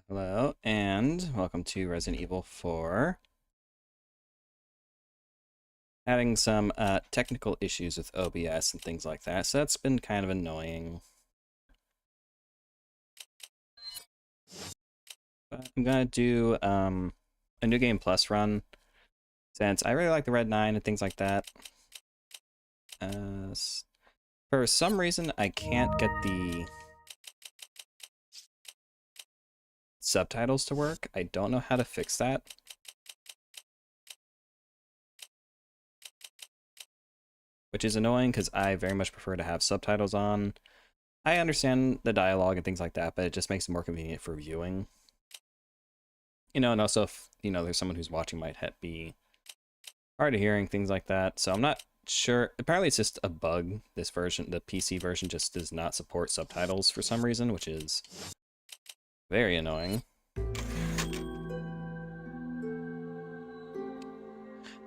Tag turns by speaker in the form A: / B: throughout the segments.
A: Hello, and welcome to Resident Evil 4. Having some technical issues with OBS and things like that, so that's been kind of annoying. But I'm gonna do a New Game Plus run, since I really like the Red 9 and things like that. For some reason, I can't get the subtitles to work. I don't know how to fix that. Which is annoying because I very much prefer to have subtitles on. I understand the dialogue and things like that, but it just makes it more convenient for viewing. You know, and also if, there's someone who's watching might be hard of hearing, things like that. So I'm not sure. Apparently it's just a bug. This version, the PC version, just does not support subtitles for some reason, which is very annoying.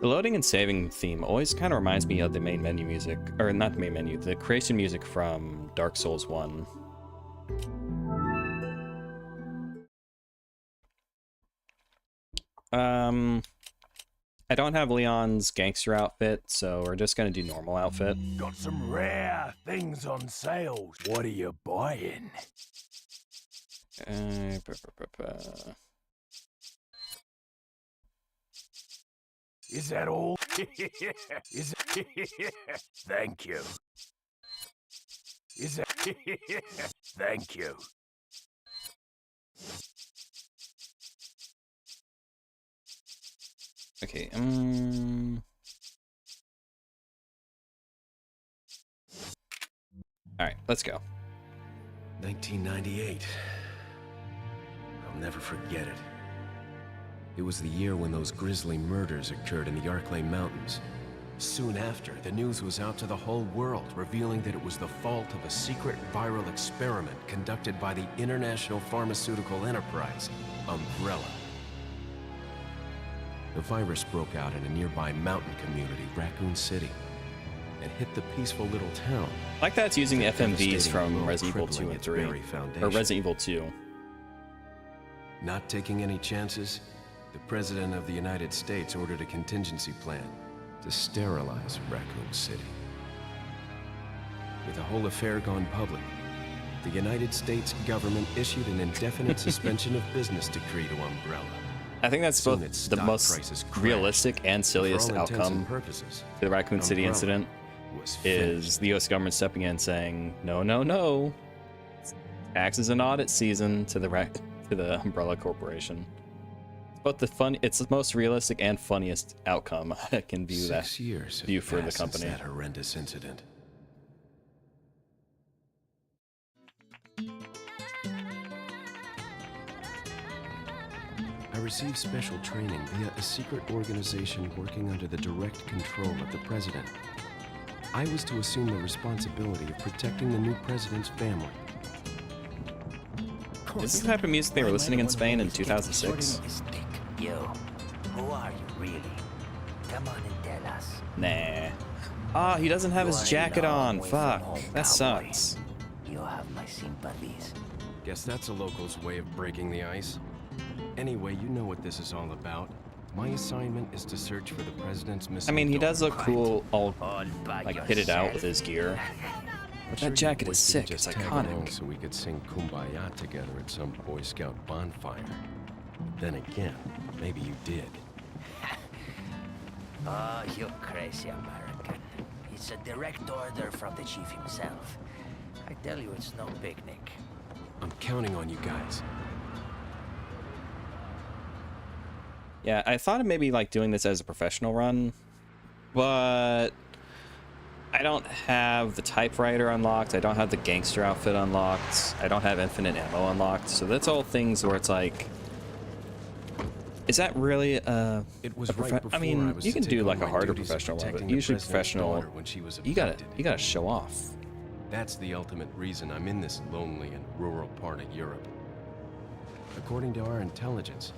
A: The loading and saving theme always kind of reminds me of the main menu music, or not the main menu, the creation music from Dark Souls 1. I don't have Leon's gangster outfit, so we're just gonna do normal outfit.
B: Got some rare things on sale. What are you buying? Is that all? Is it? Thank you. Is that? Thank you.
A: Okay, Alright, let's go.
C: 1998. I'll never forget it. It was the year when those grisly murders occurred in the Arklay Mountains. Soon after, the news was out to the whole world, revealing that it was the fault of a secret viral experiment conducted by the international pharmaceutical enterprise, Umbrella. The virus broke out in a nearby mountain community, Raccoon City, and hit the peaceful little town.
A: Like that's using the FMVs from Resident Evil 2 and 3, or Resident Evil 2.
C: Not taking any chances, the President of the United States ordered a contingency plan to sterilize Raccoon City. With the whole affair gone public, the United States government issued an indefinite suspension of business decree to Umbrella.
A: I think that's both the most realistic and silliest outcome to the Raccoon City incident, is the US government stepping in saying, no, no, no, taxes and audit season to the Umbrella Corporation. But it's the most realistic and funniest outcome I can view for the company.
C: That horrendous incident. I received special training via a secret organization working under the direct control of the president. I was to assume the responsibility of protecting the new president's family.
A: Is this the type of music they were listening in Spain in 2006?
D: Yo, who are you really? Come on and tell us.
A: Nah. Ah, he doesn't have his jacket on. Fuck. That sucks.
D: You have my sympathies.
C: Guess that's a local's way of breaking the ice. Anyway, you know what this is all about. My assignment is to search for the president's missing.
A: I mean, he does look cool, all
D: by
A: like pitted out with his gear. But that jacket is sick. It's iconic.
C: So we could sing Kumbaya together at some Boy Scout bonfire. But then again, maybe you did.
D: Oh, you crazy American. It's a direct order from the chief himself. I tell you, it's no picnic.
C: I'm counting on you guys.
A: Yeah, I thought of maybe like doing this as a professional run, but I don't have the typewriter unlocked. I don't have the gangster outfit unlocked. I don't have infinite ammo unlocked. So that's all things where it's like, is that really I mean, you can do like a harder professional one, but usually professional, you gotta show off.
C: That's the ultimate reason I'm in this lonely and rural part of Europe. According to our intelligence,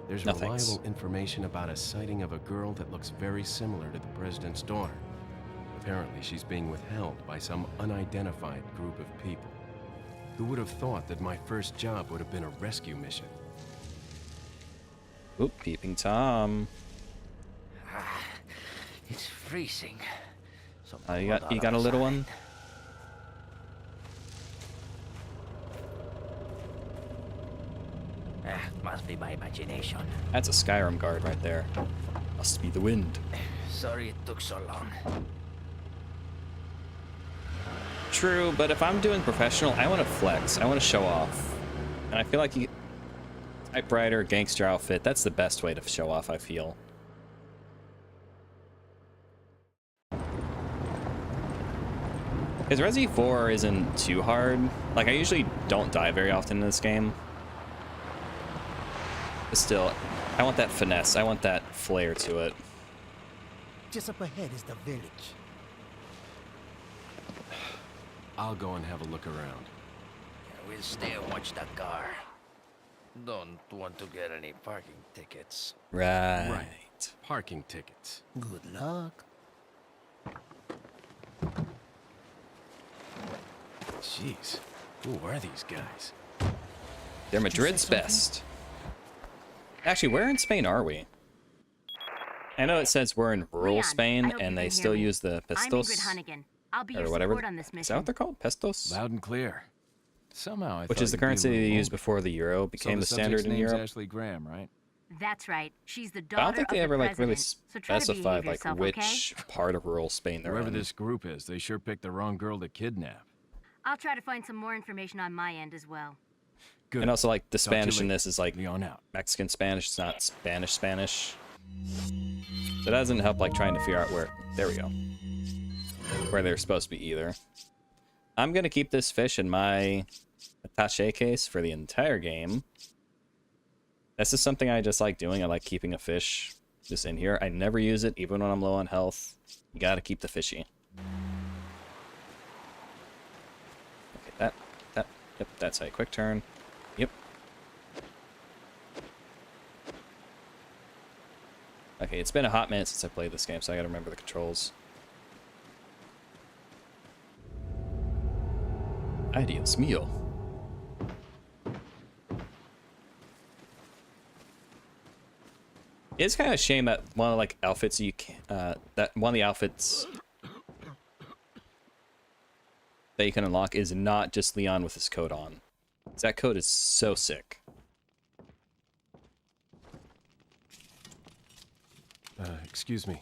C: there's reliable information about a sighting of a girl that looks very similar to the president's daughter. Apparently, she's being withheld by some unidentified group of people. Who would have thought that my first job would have been a rescue mission?
A: Oop, peeping Tom.
D: It's freezing. Some
A: You got a little one?
D: Must be my imagination.
A: That's a Skyrim guard right there. Must be the wind.
D: Sorry it took so long.
A: True, but if I'm doing professional, I want to flex. I want to show off. And I feel like typewriter, gangster outfit, that's the best way to show off, I feel. Because Resi 4 isn't too hard. Like, I usually don't die very often in this game. But still, I want that finesse. I want that flair to it.
E: Just up ahead is the village.
C: I'll go and have a look around.
D: We'll stay and watch that car. Don't want to get any parking tickets.
A: Right.
C: Parking tickets.
E: Good luck.
C: Jeez, who are these guys?
A: They're Madrid's best. Actually, where in Spain are we? I know it says we're in rural
F: Leon,
A: Spain, and they still use the
F: I'm
A: pestos.
F: Ingrid Hunnigan. I'll be your
A: Or whatever.
F: support on this
A: Is that what
F: mission.
A: they're called? Pestos?
B: Loud and clear. Somehow I
A: Which
B: thought
A: is the
B: you'd be a
A: currency they
B: little
A: used
B: older.
A: before the euro became the
B: So
A: standard in
B: subject's name's
A: Europe.
B: Ashley Graham, right?
F: That's right. She's the
A: I
F: daughter
A: don't think they
F: of
A: ever
F: the
A: like really
F: president, so try to
A: specified
F: behave
A: like
F: yourself,
A: which part of rural Spain they're
B: Whoever
A: in.
B: this group is, they sure picked the wrong girl to kidnap.
F: Okay? I'll try to find some more information on my end as well.
B: Good.
A: And also, like, the
B: Talk to you
A: Spanish in
B: later.
A: this is like
B: Leon out.
A: Mexican Spanish. It's not Spanish Spanish. So that doesn't help like trying to figure out where. There we go. Where they're supposed to be either. I'm gonna keep this fish in my attaché case for the entire game. This is something I just like doing. I like keeping a fish just in here. I never use it, even when I'm low on health. You gotta keep the fishy. Okay, yep, that's a quick turn. Yep. Okay, it's been a hot minute since I played this game, so I gotta remember the controls. Ay, Dios mío. It's kind of a shame that one of like outfits you can, that one of the outfits that you can unlock is not just Leon with his coat on. 'Cause that coat is so sick.
C: Excuse me.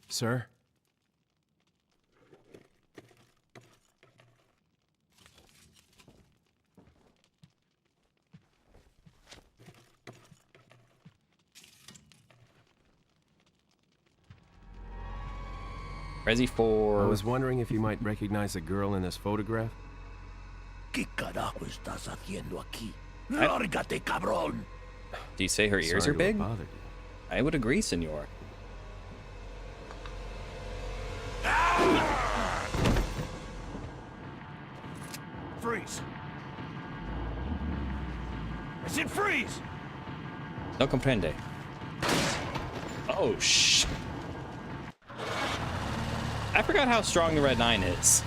C: Sir?
A: Resi 4.
C: I was wondering if you might recognize the girl in this photograph?
E: ¿Qué carajo estás haciendo aquí?
A: I-
E: Lárgate, cabrón!
A: Do you say her ears
C: Sorry
A: are
C: to
A: big?
C: have bothered you.
A: I would agree, senor.
B: Freeze! I said freeze!
A: No comprende. Oh, shh. I forgot how strong the Red 9 is.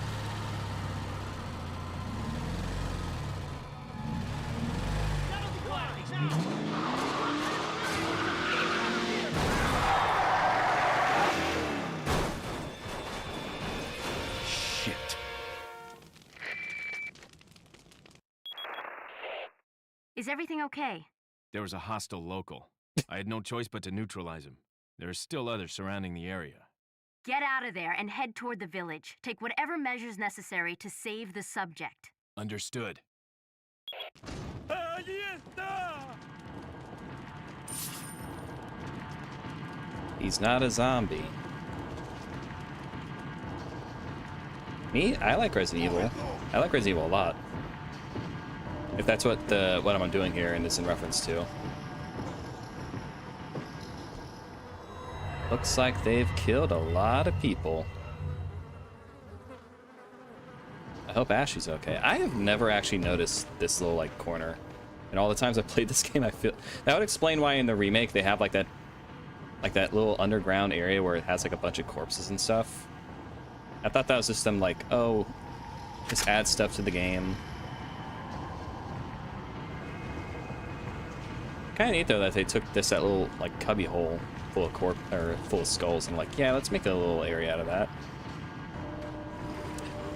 C: Shit.
F: Is everything okay?
B: There was a hostile local. I had no choice but to neutralize him. There are still others surrounding the area.
F: Get out of there and head toward the village. Take whatever measures necessary to save the subject.
B: Understood.
A: He's not a zombie. Me? I like Resident Evil. I like Resident Evil a lot. If that's what I'm doing here and is in reference to. Looks like they've killed a lot of people. I hope Ashley's okay. I have never actually noticed this little like corner. And all the times I've played this game, I feel that would explain why in the remake they have like that little underground area where it has like a bunch of corpses and stuff. I thought that was just them like, oh, just add stuff to the game. Kind of neat though that they took that little like cubby hole full of full of skulls and like, yeah, let's make a little area out of that.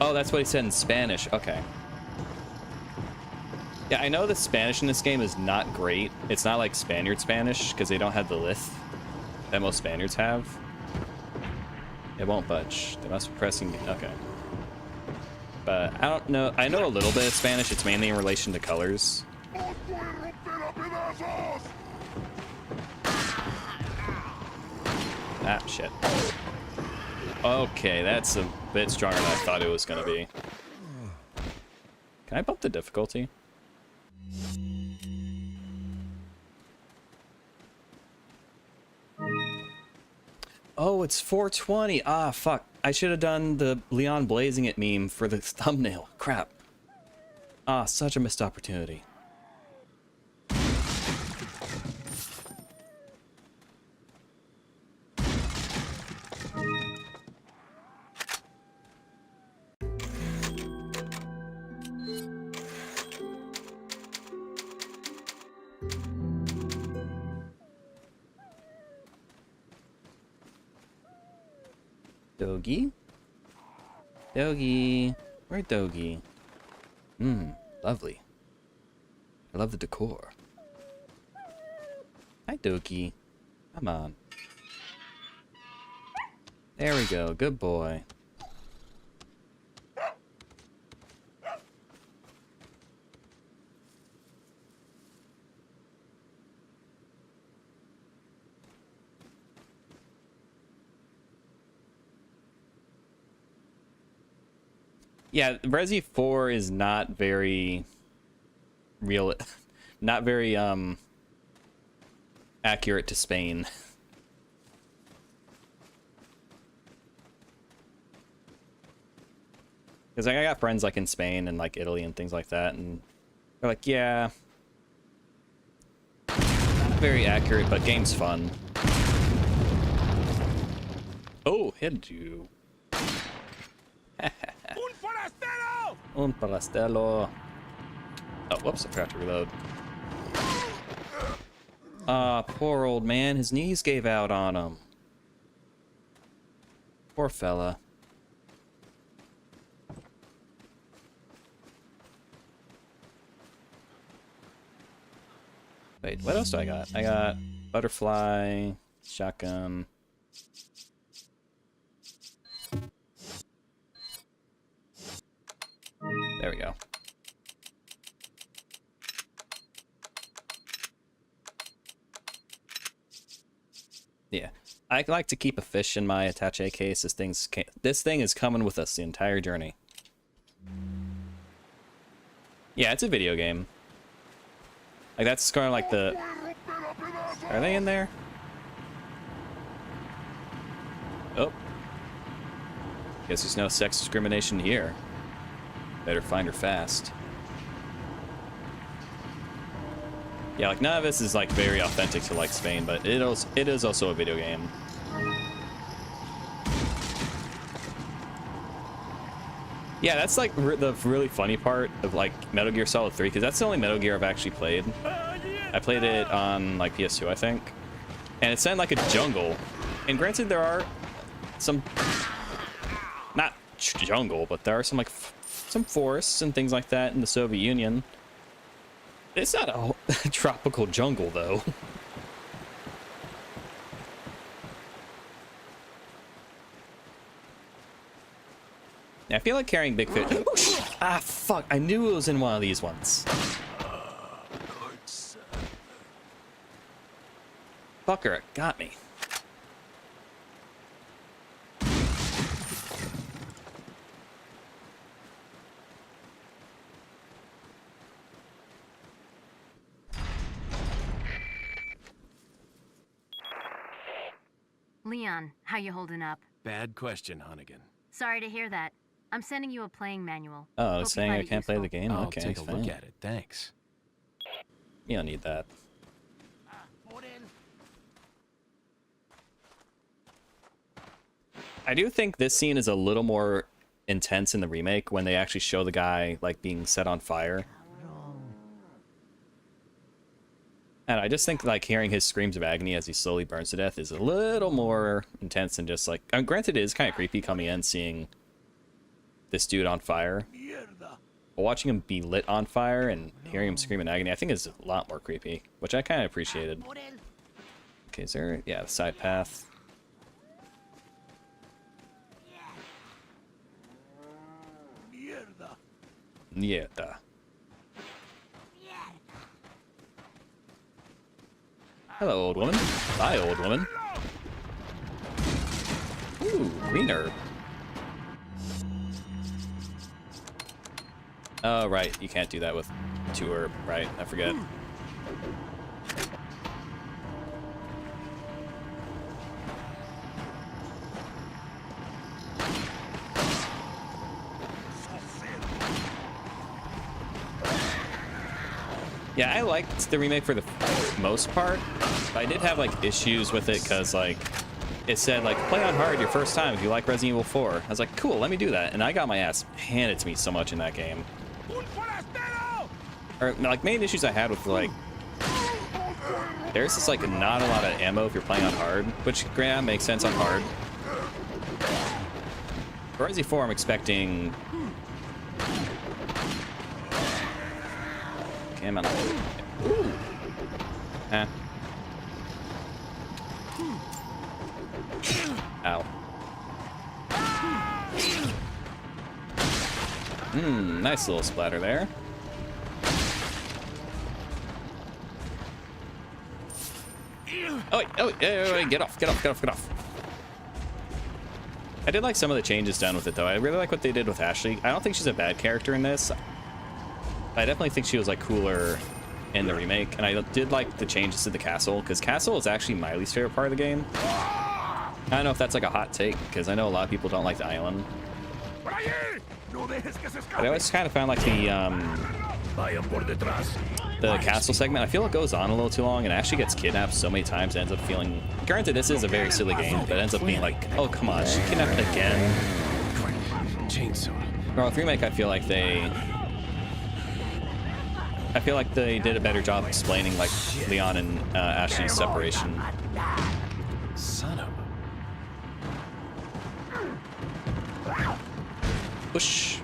A: Oh, that's what he said in Spanish. Okay. Yeah, I know the Spanish in this game is not great. It's not like Spaniard Spanish because they don't have the lisp that most Spaniards have. It won't budge. They must be pressing. Okay. But I don't know. I know a little bit of Spanish. It's mainly in relation to colors. Ah, shit. Okay, that's a bit stronger than I thought it was gonna be. Can I bump the difficulty? Oh, it's 420. Ah, fuck. I should have done the Leon blazing it meme for the thumbnail. Crap. Ah, such a missed opportunity. Doggy? Doggy. Where's Doggy? Lovely. I love the decor. Hi, Doggy. Come on. There we go. Good boy. Yeah, Resi 4 is not very real, not very accurate to Spain. Because I got friends like in Spain and like Italy and things like that, and they're like, yeah, not very accurate, but game's fun. Oh, hit you. Un palastello. Oh, whoops, I forgot to reload. Ah, poor old man. His knees gave out on him. Poor fella. Wait, what else do I got? I got butterfly, shotgun. There we go. Yeah, I like to keep a fish in my attaché case. This thing is coming with us the entire journey. Yeah, it's a video game. Like that's kind of like the. Are they in there? Oh. Guess there's no sex discrimination here. Better find her fast. Yeah, like none of this is like very authentic to like Spain, but it is also a video game. Yeah, that's like the really funny part of like Metal Gear Solid 3, because that's the only Metal Gear I've actually played. I played it on like PS2, I think, and it's set in like a jungle. And granted, there are some not jungle, but there are some like some forests and things like that in the Soviet Union. It's not a tropical jungle, though. I feel like carrying big fish. Ah, fuck. I knew it was in one of these ones. Fucker, it got me.
F: Leon, how you holding up?
B: Bad question, Hunnigan.
F: Sorry to hear that. I'm sending you a playing manual.
A: Oh,
F: Hope
A: it's
F: you
A: saying
F: find
A: I
F: it
A: can't play the
F: useful.
A: game?
B: I'll
A: Okay,
B: take a
A: fine.
B: look at it, thanks.
A: You don't need that. I do think this scene is a little more intense in the remake when they actually show the guy like being set on fire. And I just think like hearing his screams of agony as he slowly burns to death is a little more intense than just like. Granted, it is kind of creepy coming in seeing this dude on fire. But watching him be lit on fire and hearing him scream in agony, I think is a lot more creepy, which I kind of appreciated. Okay, is there? Yeah, the side path. Mierda. Hello, old woman. Bye, old woman. Ooh, green herb. Oh, right. You can't do that with 2 herb. Right, I forget. Yeah, I liked the remake for the most part. But I did have like issues with it because like it said like play on hard your first time if you like Resident Evil 4. I was like, cool, let me do that, and I got my ass handed to me so much in that game. Or like main issues I had with like there's just like not a lot of ammo if you're playing on hard, which granted makes sense on hard. For Resident 4, I'm expecting. Okay, I'm on. Ooh. Huh. Ow. Nice little splatter there. Oh wait, get off. I did like some of the changes done with it though. I really like what they did with Ashley. I don't think she's a bad character in this. I definitely think she was like cooler in the remake, and I did like the changes to the castle, because castle is actually my least favorite part of the game. I don't know if that's like a hot take, because I know a lot of people don't like the island. But I always kind of found like the castle segment, I feel it goes on a little too long and actually gets kidnapped so many times, it ends up feeling, granted this is a very silly game, but it ends up being like, oh come on, she kidnapped again.
C: Chainsaw.
A: Well, with remake, I feel like they did a better job explaining like Leon and Ashley's separation.
C: Son of a...
A: Push.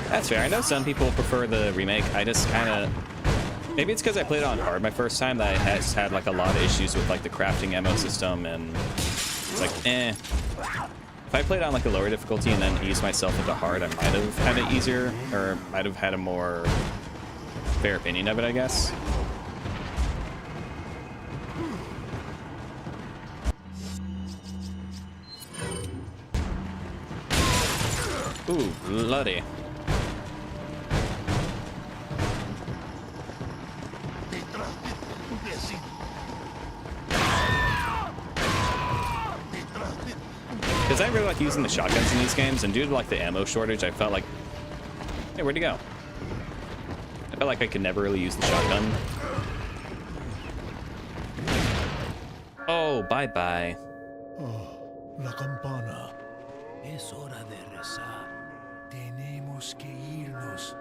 A: That's fair. I know some people prefer the remake. I just kind of... Maybe it's because I played it on hard my first time that I had like a lot of issues with like the crafting ammo system, and it's like, eh. If I played on like a lower difficulty and then eased myself into hard, I might have had it easier, or might have had a more fair opinion of it, I guess. Ooh, bloody. Because I really like using the shotguns in these games, and due to like the ammo shortage, I felt like, hey, where'd he go? I felt like I could never really use the shotgun. Oh, bye-bye.
E: Oh, la campana.
D: Es hora de rezar. Tenemos que irnos.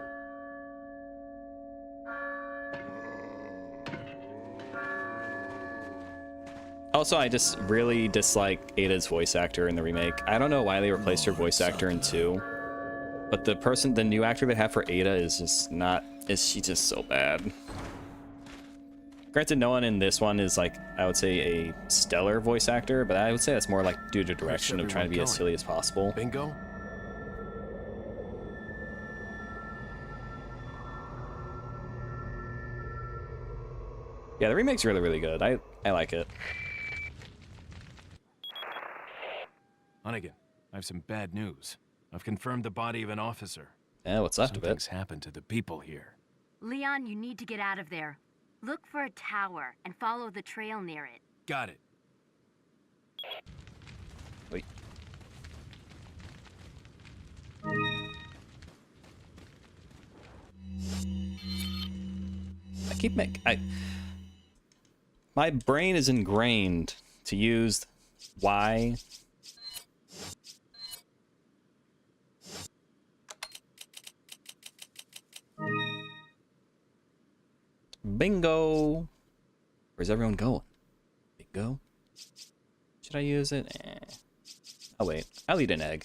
A: Also, I just really dislike Ada's voice actor in the remake. I don't know why they replaced her voice actor in 2, but the new actor they have for Ada is just not, she's just so bad. Granted, no one in this one is like, I would say, a stellar voice actor, but I would say that's more like due to direction of trying to be as silly as possible.
C: Bingo?
A: Yeah, the remake's really, really good. I like it.
B: Hunnigan, I have some bad news. I've confirmed the body of an officer.
A: Yeah, what's left of it?
B: Something's happened to the people here.
F: Leon, you need to get out of there. Look for a tower and follow the trail near it.
B: Got it.
A: Wait. My brain is ingrained to use Y. Bingo! Where's everyone going? Bingo? Should I use it? Oh wait, I'll eat an egg.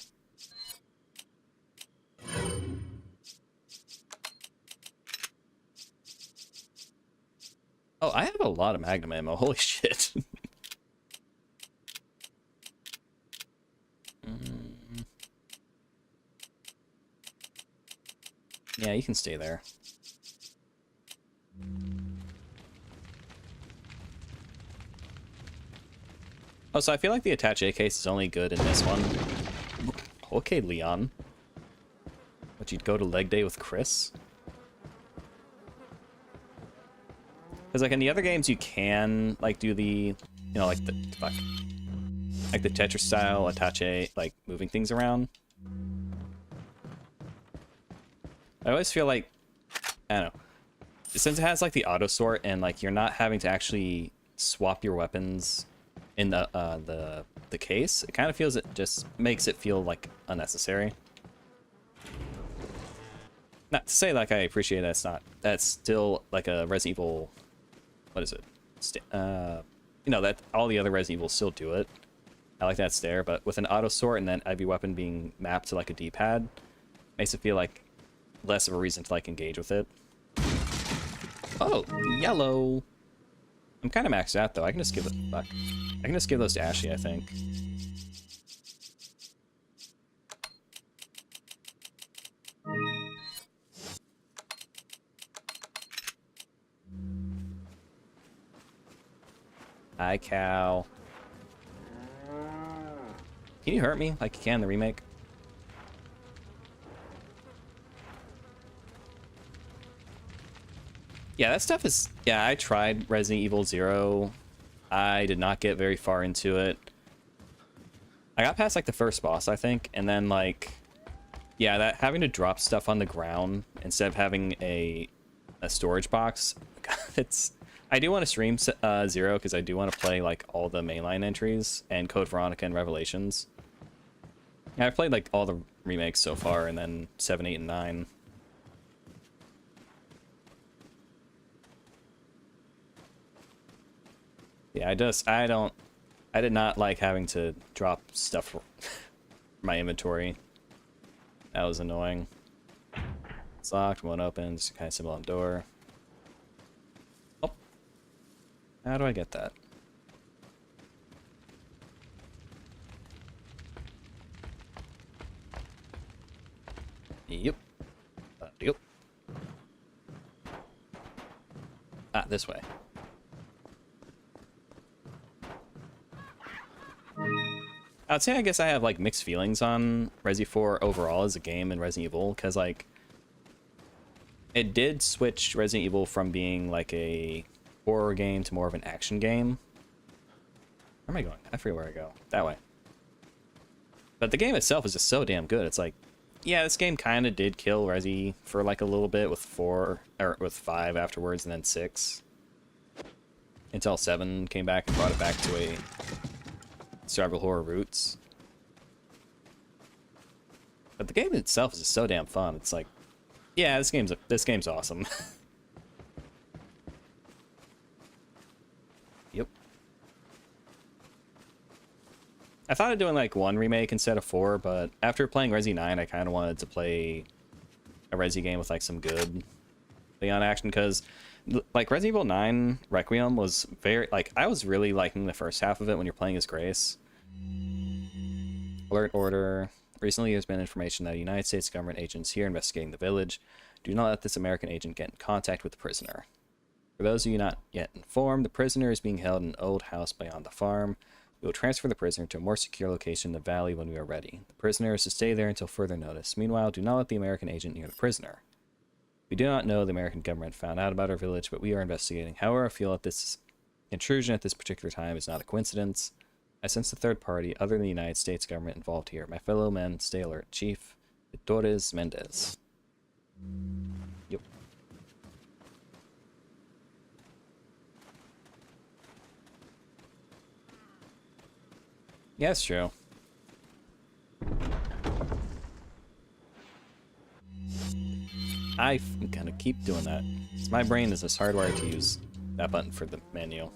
A: Oh, I have a lot of magnum ammo. Holy shit. Yeah, you can stay there. Oh, so I feel like the attache case is only good in this one. Okay, Leon. But you'd go to leg day with Chris? Because, like, in the other games, you can, like, do the, you know, like, the, fuck. Like, the Tetris style attache, like, moving things around. I always feel like, I don't know. Since it has, like, the auto sort and, like, you're not having to actually swap your weapons in the case, it kind of feels, it just makes it feel, like, unnecessary. Not to say, like, I appreciate that it's not, that's still, like, a Resident Evil, what is it? You know, that all the other Resident Evils still do it. I like that it's there, but with an auto sort and then every weapon being mapped to, like, a D-pad, makes it feel like less of a reason to, like, engage with it. Oh, yellow. I'm kind of maxed out, though. I can just give it, fuck. I can just give those to Ashley, I think. Hi, cow. Can you hurt me like you can in the remake? Yeah, that stuff is... Yeah, I tried Resident Evil 0. I did not get very far into it. I got past, like, the first boss, I think, and then, like... Yeah, that having to drop stuff on the ground instead of having a storage box, it's... I do want to stream 0, because I do want to play, like, all the mainline entries, and Code Veronica and Revelations. Yeah, I've played, like, all the remakes so far, and then 7, 8, and 9. Yeah, I did not like having to drop stuff from my inventory. That was annoying. It's locked, won't open, just kind of symbol on the door. Oh. How do I get that? Yep. Yep. Ah, this way. I'd say I guess I have, like, mixed feelings on Resi 4 overall as a game in Resident Evil, because, like, it did switch Resident Evil from being, like, a horror game to more of an action game. Where am I going? I forget where I go. That way. But the game itself is just so damn good. It's like, yeah, this game kind of did kill Resi for, like, a little bit with 4, or with 5 afterwards, and then 6. Until 7 came back and brought it back to a survival horror roots. But the game itself is just so damn fun. It's like, yeah, this game's awesome. Yep. I thought of doing, like, 1 remake instead of 4, but after playing Resi 9, I kind of wanted to play a Resi game with, like, some good Leon action, because, like, Resident Evil 9 Requiem was very, like, I was really liking the first half of it when you're playing as Grace. Alert order. Recently, there's been information that United States government agents here investigating the village. Do not let this American agent get in contact with the prisoner. For those of you not yet informed, the prisoner is being held in an old house beyond the farm. We will transfer the prisoner to a more secure location in the valley when we are ready. The prisoner is to stay there until further notice. Meanwhile, do not let the American agent near the prisoner. We do not know the American government found out about our village, but we are investigating. However, I feel that this intrusion at this particular time is not a coincidence. I sense a third party other than the United States government involved here. My fellow men, stay alert. Chief Torres Mendez. Yep. Yeah, it's true. I'm gonna keep doing that. 'Cause my brain is just hardwired to use that button for the menu.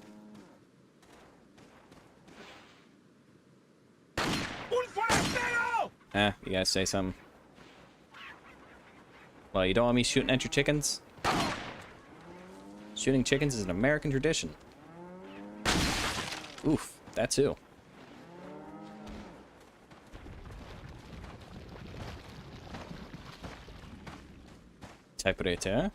A: You guys say something. Well, you don't want me shooting at your chickens? Shooting chickens is an American tradition. Oof, that too. Typewriter.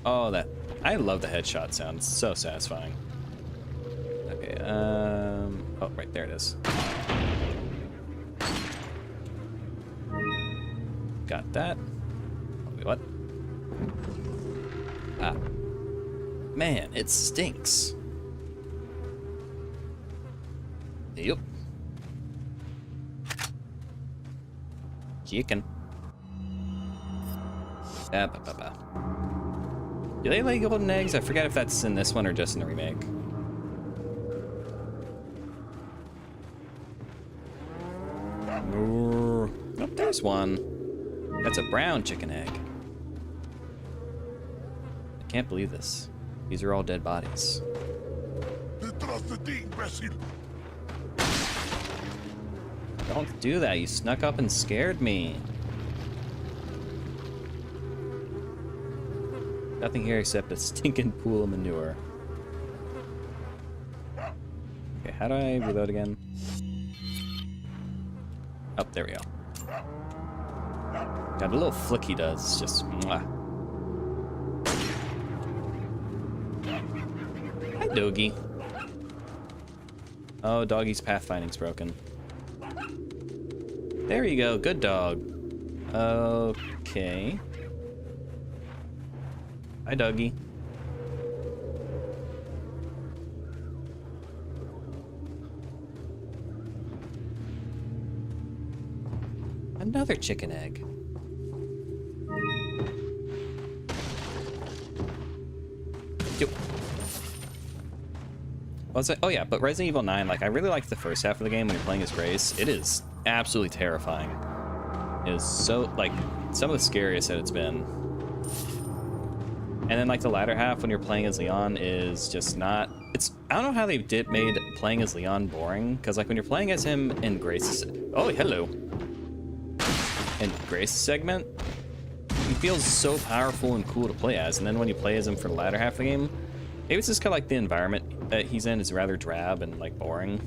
A: Oh, that. I love the headshot sound. It's so satisfying. Okay, oh, right there it is. Got that. Wait, what? Ah. Man, it stinks. Yep. Chicken. Do they lay golden eggs? I forget if that's in this one or just in the remake. Oh, there's one. That's a brown chicken egg. I can't believe this. These are all dead bodies. Don't do that. You snuck up and scared me. Nothing here except a stinking pool of manure. Okay, how do I reload again? Oh, there we go. Got a little flick he does, just mwah. Hi, doggy. Oh, doggy's pathfinding's broken. There you go, good dog. Okay. Hi, doggy. Another chicken egg. Yo. Was it? Oh yeah, but Resident Evil 9, like I really liked the first half of the game when you're playing as Grace. It is absolutely terrifying. It is so like some of the scariest that it's been. And then like the latter half when you're playing as Leon is just not, it's, I don't know how they made playing as Leon boring, because like when you're playing as him in Grace's, oh hello, in Grace's segment, he feels so powerful and cool to play as, and then when you play as him for the latter half of the game, maybe it's just kind of like the environment that he's in is rather drab and like boring.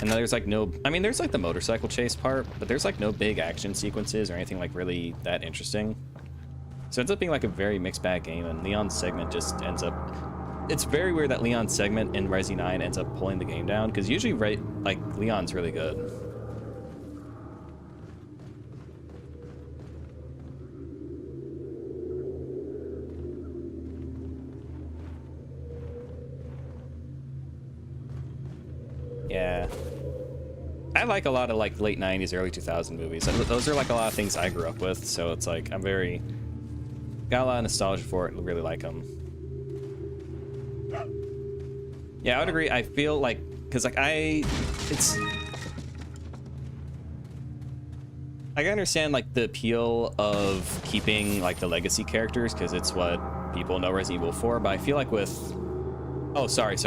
A: And there's like no, I mean, there's like the motorcycle chase part, but there's like no big action sequences or anything like really that interesting. So it ends up being like a very mixed bag game, and Leon's segment just ends up, it's very weird that Leon's segment in Resi 9 ends up pulling the game down, because usually like Leon's really good. Yeah. I like a lot of like late 90s, early 2000 movies. Those are like a lot of things I grew up with, so it's like I'm very got a lot of nostalgia for it and really like them. Yeah, I would agree. I feel like because like I can understand like the appeal of keeping like the legacy characters because it's what people know Resident Evil for, but I feel like with sorry.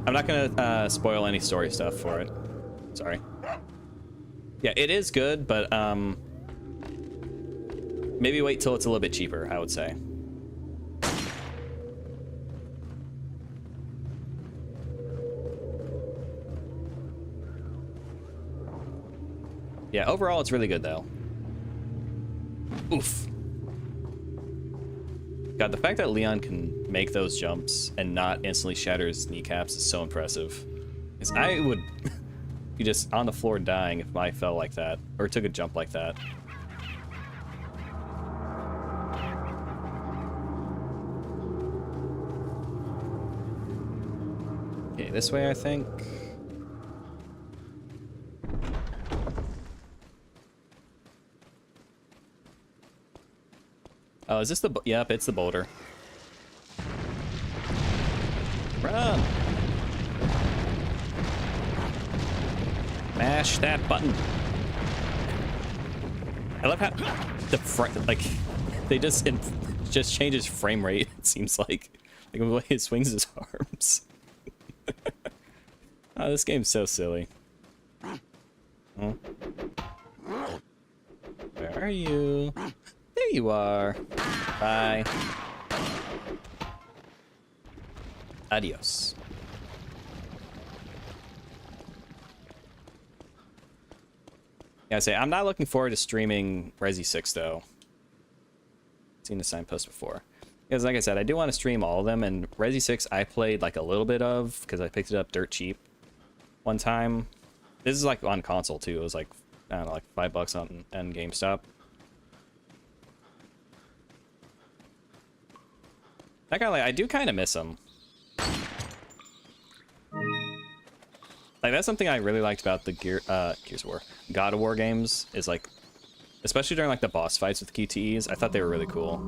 A: I'm not gonna spoil any story stuff for it. Sorry. Yeah, it is good, but maybe wait till it's a little bit cheaper, I would say. Yeah, overall it's really good though. Oof. God, the fact that Leon can make those jumps and not instantly shatter his kneecaps is so impressive. Because I would be just on the floor dying if I fell like that, or took a jump like that. Okay, this way I think. Oh, is this the... Yep, it's the boulder. Run! Mash that button. I love how they just changes frame rate. It seems like the way he swings his arms. Oh, this game's so silly. Oh. Where are you? There you are. Bye. Adios. Yeah, I say I'm not looking forward to streaming Resi 6 though. Seen the signpost before. Because like I said, I do want to stream all of them, and Resi 6 I played like a little bit of because I picked it up dirt cheap one time. This is like on console too. It was like, I don't know, like $5 on GameStop. That guy, like, I do kind of miss him. Like, that's something I really liked about the Gears of War, God of War games, is like, especially during like the boss fights with QTEs, I thought they were really cool.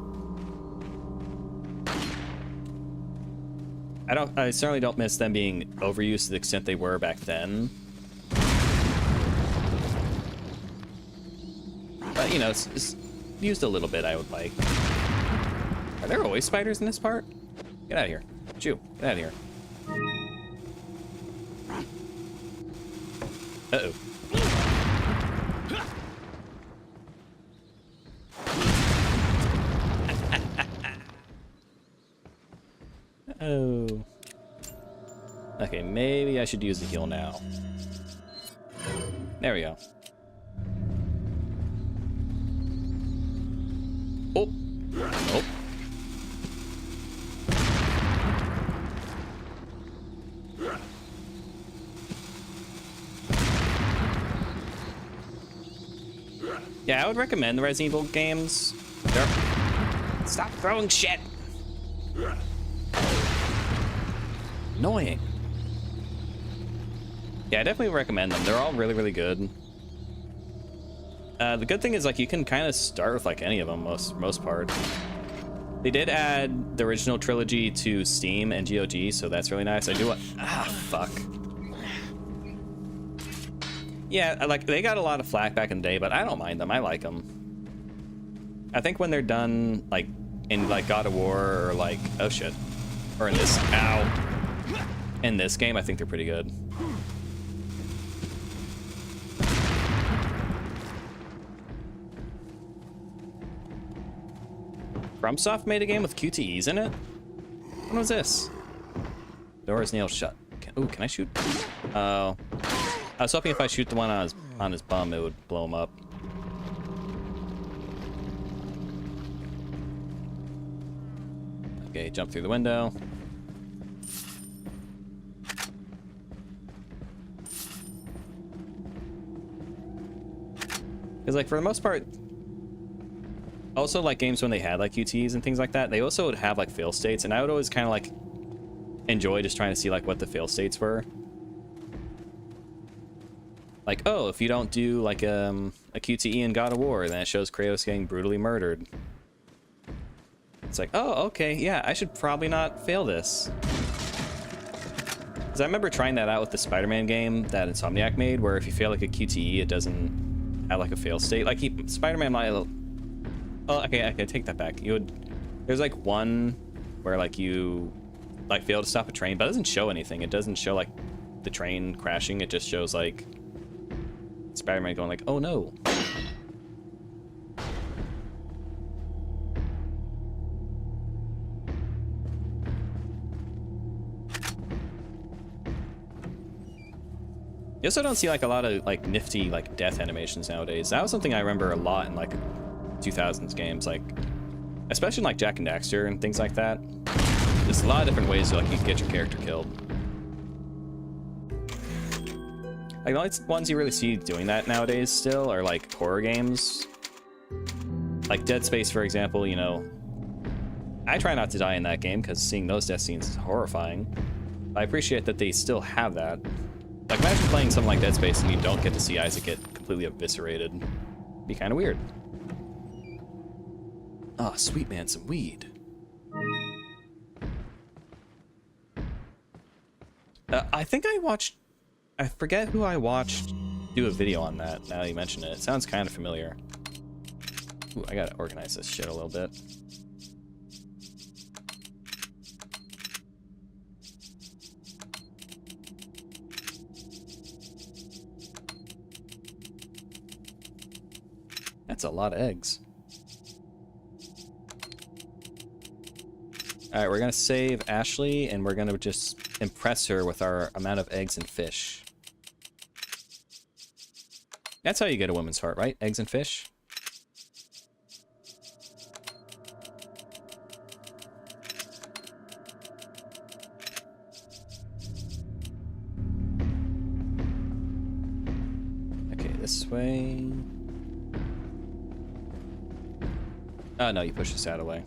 A: I certainly don't miss them being overused to the extent they were back then. But, you know, it's used a little bit, I would like. Are there always spiders in this part? Get out of here. Shoo, get out of here. Uh-oh. Oh. Okay, maybe I should use the heal now. There we go. Oh. Oh. Yeah, I would recommend the Resident Evil games. Stop throwing shit! Annoying. Yeah, I definitely recommend them. They're all really, really good. The good thing is, like, you can kind of start with, like, any of them, most part. They did add the original trilogy to Steam and GOG, so that's really nice. I do want... Ah, fuck. Yeah, like, they got a lot of flack back in the day, but I don't mind them. I like them. I think when they're done, like, in, like, God of War or, like... Oh, shit. Or in this... Ow. In this game, I think they're pretty good. FromSoft made a game with QTEs in it? When was this? Door is nailed shut. Ooh, can I shoot? Oh. I was hoping if I shoot the one on his bum, it would blow him up. Okay, jump through the window. Because, like, for the most part, also, like, games when they had, like, QTEs and things like that, they also would have, like, fail states, and I would always kind of, like, enjoy just trying to see, like, what the fail states were. Like, oh, if you don't do, like, a QTE in God of War, then it shows Kratos getting brutally murdered. It's like, oh, okay, yeah, I should probably not fail this. Because I remember trying that out with the Spider-Man game that Insomniac made, where if you fail, like, a QTE, it doesn't have, like, a fail state. Like, Spider-Man might... Oh, okay, I take that back. There's, like, one where, like, you, like, fail to stop a train, but it doesn't show anything. It doesn't show, like, the train crashing. It just shows, like, Spider-Man going, like, oh, no. You also don't see, like, a lot of, like, nifty, like, death animations nowadays. That was something I remember a lot in, like, 2000s games, like, especially in, like, Jak and Daxter and things like that. There's a lot of different ways to, like, you can get your character killed. Like, the only ones you really see doing that nowadays still are, like, horror games. Like Dead Space, for example, you know. I try not to die in that game because seeing those death scenes is horrifying. I appreciate that they still have that. Like, imagine playing something like Dead Space and you don't get to see Isaac get completely eviscerated. It'd be kind of weird. Oh, sweet man, some weed. I think I watched... I forget who I watched do a video on that, now that you mention it. It sounds kind of familiar. Ooh, I gotta organize this shit a little bit. That's a lot of eggs. Alright, we're gonna save Ashley, and we're gonna just impress her with our amount of eggs and fish. That's how you get a woman's heart, right? Eggs and fish? Okay, this way. Oh, no, you push this out away.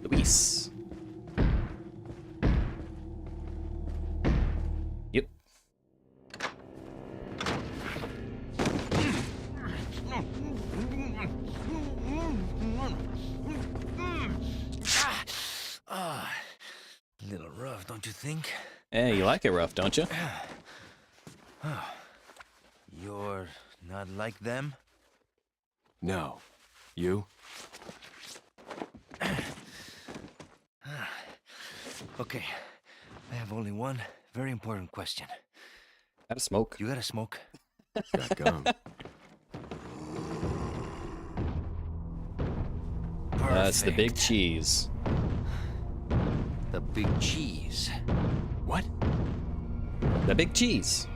A: Luis. Yep.
D: A little rough, don't you think?
A: Hey, you like it rough, don't you?
D: You're not like them?
C: No. You?
D: Okay, I have only one very important question.
A: Gotta smoke.
D: You gotta smoke?
C: Got gum.
A: That's the big
D: Perfect.
A: cheese.
D: The big cheese.
C: What?
A: The big cheese.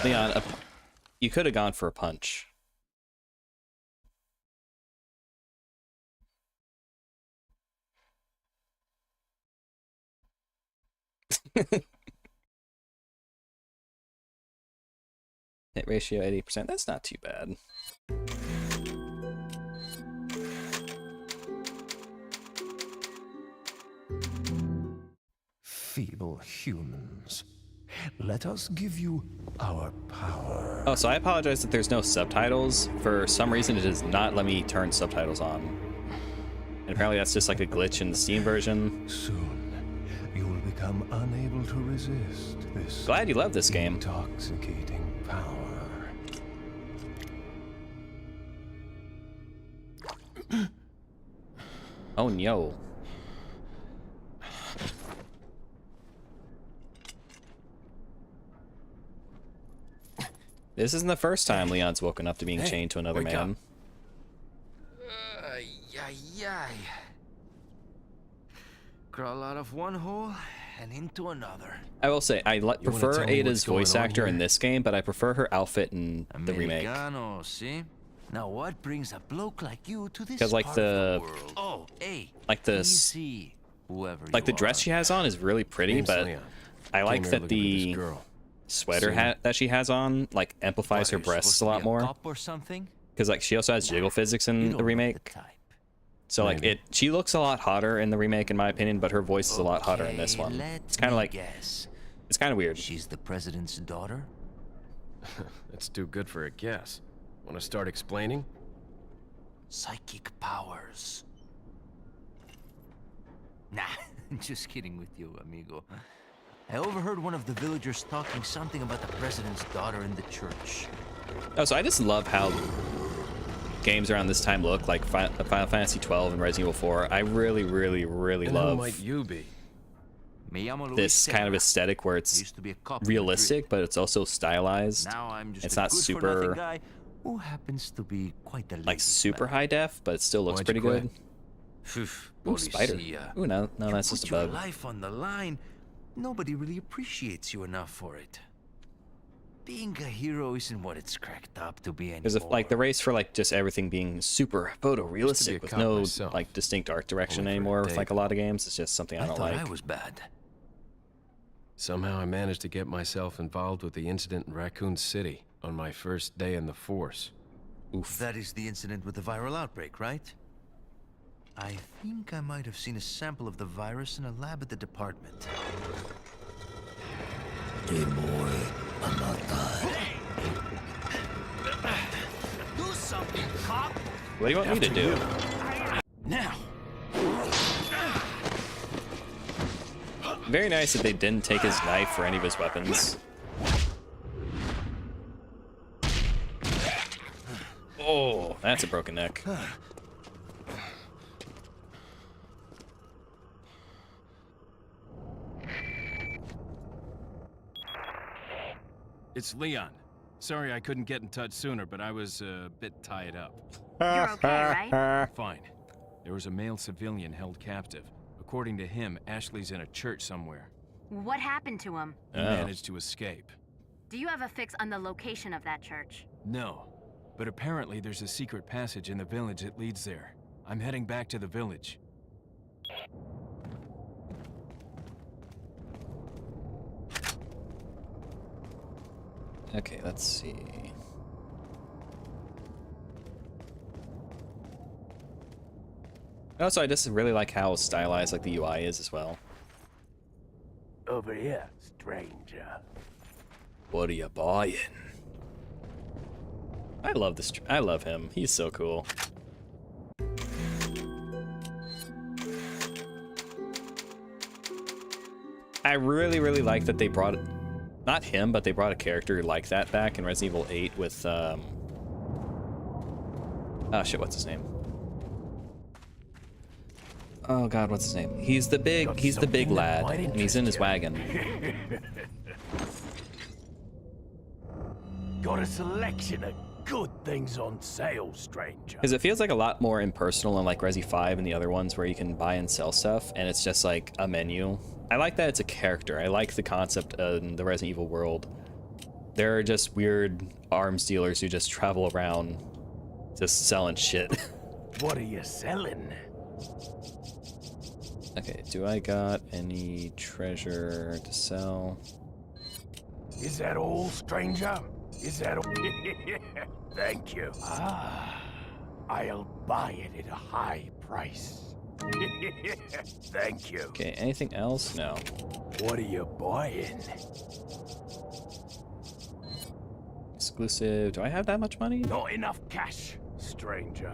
A: Leon, you could have gone for a punch. Hit ratio 80%. That's not too bad.
E: Feeble humans, let us give you our power.
A: Oh, so I apologize that there's no subtitles. For some reason, it does not let me turn subtitles on. And apparently that's just like a glitch in the Steam version.
E: Soon, you will become unable to resist this
A: Glad you love this game.
E: intoxicating power.
A: Oh, no. This isn't the first time Leon's woken up to being chained to another
C: wake
A: man.
D: Yay. Crawl out of one hole and into another.
A: I will say, I
C: wanna
A: prefer
C: tell me
A: Ada's
C: what's going
A: voice
C: on
A: actor in
C: here?
A: this game, but I prefer her outfit in the remake.
D: Americano, see? Now what brings a bloke like you to this
A: 'Cause, like,
D: part
A: the-
D: of the world? Oh, hey.
A: Like the
D: easy, whoever
A: like the
D: you
A: dress
D: are.
A: she has on is really pretty,
C: Name's
A: but
C: Leon.
A: I like
C: Came here
A: that
C: looking for this
A: the
C: girl.
A: sweater
C: Seen
A: hat that she has on like amplifies her
D: What, are you
A: breasts
D: supposed
A: a
D: to
A: lot
D: be
A: more.
D: Cop or something?
A: Because like she also has jiggle physics
D: You
A: in
D: don't
A: the
D: look
A: remake.
D: the type.
A: So like
C: Maybe.
A: she looks a lot hotter in the remake in my opinion, but her voice is a lot hotter in this
D: Okay,
A: one.
D: let
A: It's kind of
D: me
A: like
D: guess.
A: it's kind of weird.
D: She's the president's daughter?
C: That's too good for a guess. Want to start explaining?
D: Psychic powers. Nah, just kidding with you, amigo. I overheard one of the villagers talking something about the president's daughter in the church.
A: Oh, so I just love how games around this time look like Final Fantasy 12 and Resident Evil 4. I really, really, really
C: And who
A: love
C: might you be?
D: Me llamo Luis
A: this kind of
D: Serra.
A: aesthetic where
D: I
A: it's
D: used to be a cop in Madrid.
A: realistic, but it's also stylized.
D: Now I'm just
A: It's
D: a
A: not
D: good-for-nothing
A: super
D: guy who happens to be quite a
A: like
D: ladies'
A: super
D: man.
A: high def, but it still looks
C: Why'd you
A: pretty
C: quit?
A: good.
D: Phew,
A: Ooh, spider.
D: policia.
A: Ooh, no,
D: You
A: that's just a
D: put your
A: bug.
D: life on the line. Nobody really appreciates you enough for it. Being a hero isn't what it's cracked up to be anymore.
A: Because like the race for like just everything being super photorealistic with
C: cop
A: no
C: myself.
A: like distinct art direction
C: Only for a
A: anymore with
C: day,
A: like a lot of games, it's just something I
D: I
A: don't
D: thought
A: like.
D: I was bad.
C: Somehow I managed to get myself involved with the incident in Raccoon City on my first day in the force.
A: Oof.
D: That is the incident with the viral outbreak, right? I think I might have seen a sample of the virus in a lab at the department.
E: Hey boy, I'm not dying.
D: Do something, cop!
A: What do you want me to do?
D: Now!
A: Very nice that they didn't take his knife or any of his weapons. Oh, that's a broken neck.
B: It's Leon. Sorry I couldn't get in touch sooner, but I was a bit tied up.
F: You're okay, right?
B: Fine. There was a male civilian held captive. According to him, Ashley's in a church somewhere.
F: What happened to him?
B: He managed to escape.
F: Do you have a fix on the location of that church?
B: No, but apparently there's a secret passage in the village that leads there. I'm heading back to the village.
A: Okay, let's see. Also, I just really like how stylized like the UI is as well.
E: Over here, stranger.
A: What are you buying? I love this. I love him. He's so cool. I really, really like that they brought, not him, but they brought a character like that back in Resident Evil 8 with, oh shit, what's his name? Oh god, what's his name? He's the big lad, and he's in his wagon.
E: Got a selection of good things on sale, stranger.
A: Because it feels like a lot more impersonal unlike Resi 5 and the other ones where you can buy and sell stuff, and it's just like a menu. I like that it's a character. I like the concept in the Resident Evil world. There are just weird arms dealers who just travel around just selling shit.
E: What are you selling?
A: Okay, do I got any treasure to sell?
E: Is that all, stranger? Is that all? Thank you. Ah, I'll buy it at a high price. Thank you.
A: Okay, anything else? No.
E: What are you buying?
A: Exclusive. Do I have that much money?
E: Not enough cash, stranger.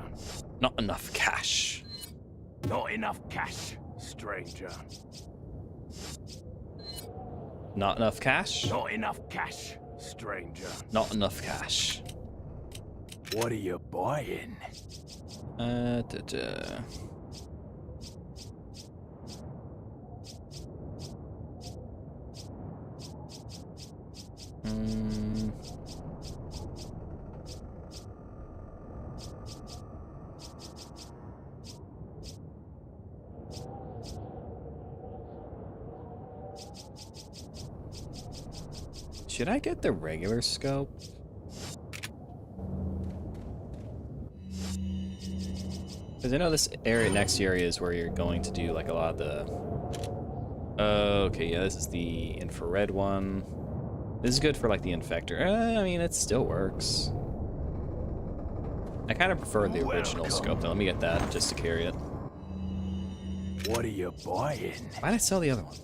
A: Not enough cash.
E: Not enough cash, stranger.
A: Not enough cash?
E: Not enough cash, stranger.
A: Not enough cash.
E: What are you buying?
A: Should I get the regular scope? Because I know this area, next area is where you're going to do like a lot of the... Okay, yeah, this is the infrared one. This is good for like the infector. I mean, it still works. I kind of prefer the original scope though. Let me get that just to carry it.
E: What are you buying?
A: Why did I sell the other one?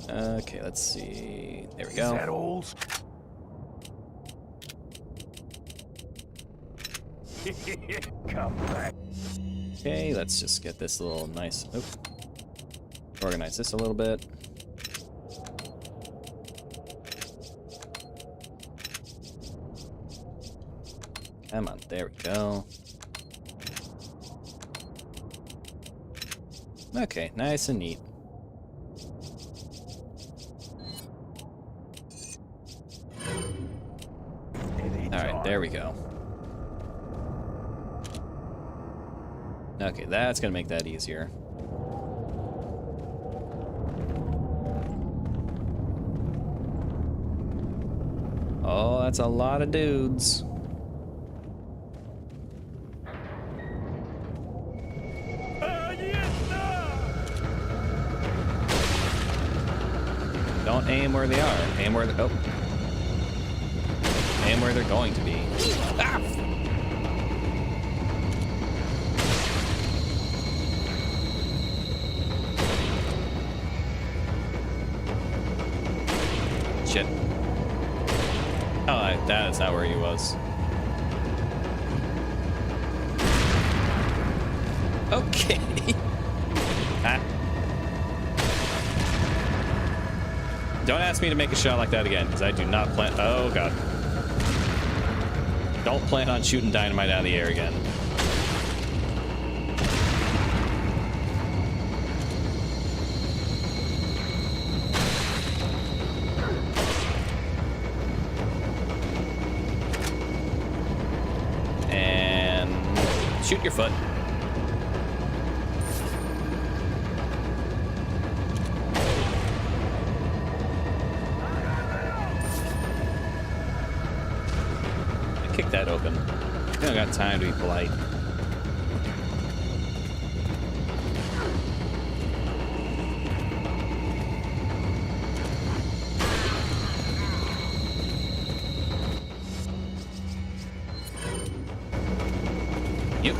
A: Okay, let's see. There we go.
E: Is that all? Come back.
A: Okay, let's just get this little nice... Oop. Organize this a little bit. Come on, there we go. Okay, nice and neat. Alright, there we go. Okay, that's gonna make that easier. Oh, that's a lot of dudes. Don't aim where they are. Aim where they're... Oh. Aim where they're going to be. Ah! that is not where he was. Okay. Ah. Don't ask me to make a shot like that again, because I do not plan. Oh god. Don't plan on shooting dynamite out of the air again. And shoot your foot. Kick that open. I don't got time to be polite. Yep.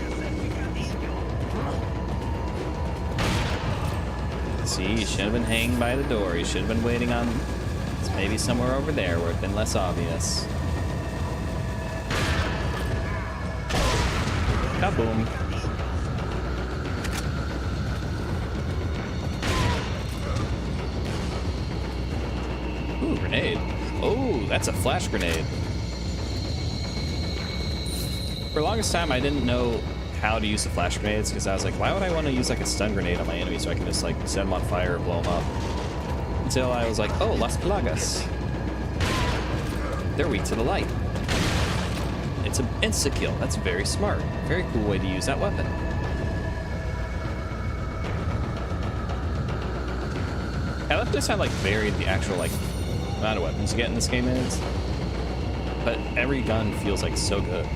A: See, you should have been hanging by the door. You should have been waiting on maybe somewhere over there where it's been less obvious. Kaboom. Ooh, grenade. Oh, that's a flash grenade. For the longest time, I didn't know how to use the flash grenades because I was like, why would I want to use like a stun grenade on my enemy so I can just like set them on fire or blow them up? Until I was like, oh, Las Plagas. They're weak to the light. It's an insta-kill. That's very smart. Very cool way to use that weapon. I love just how like varied the actual like amount of weapons you get in this game is. But every gun feels like so good.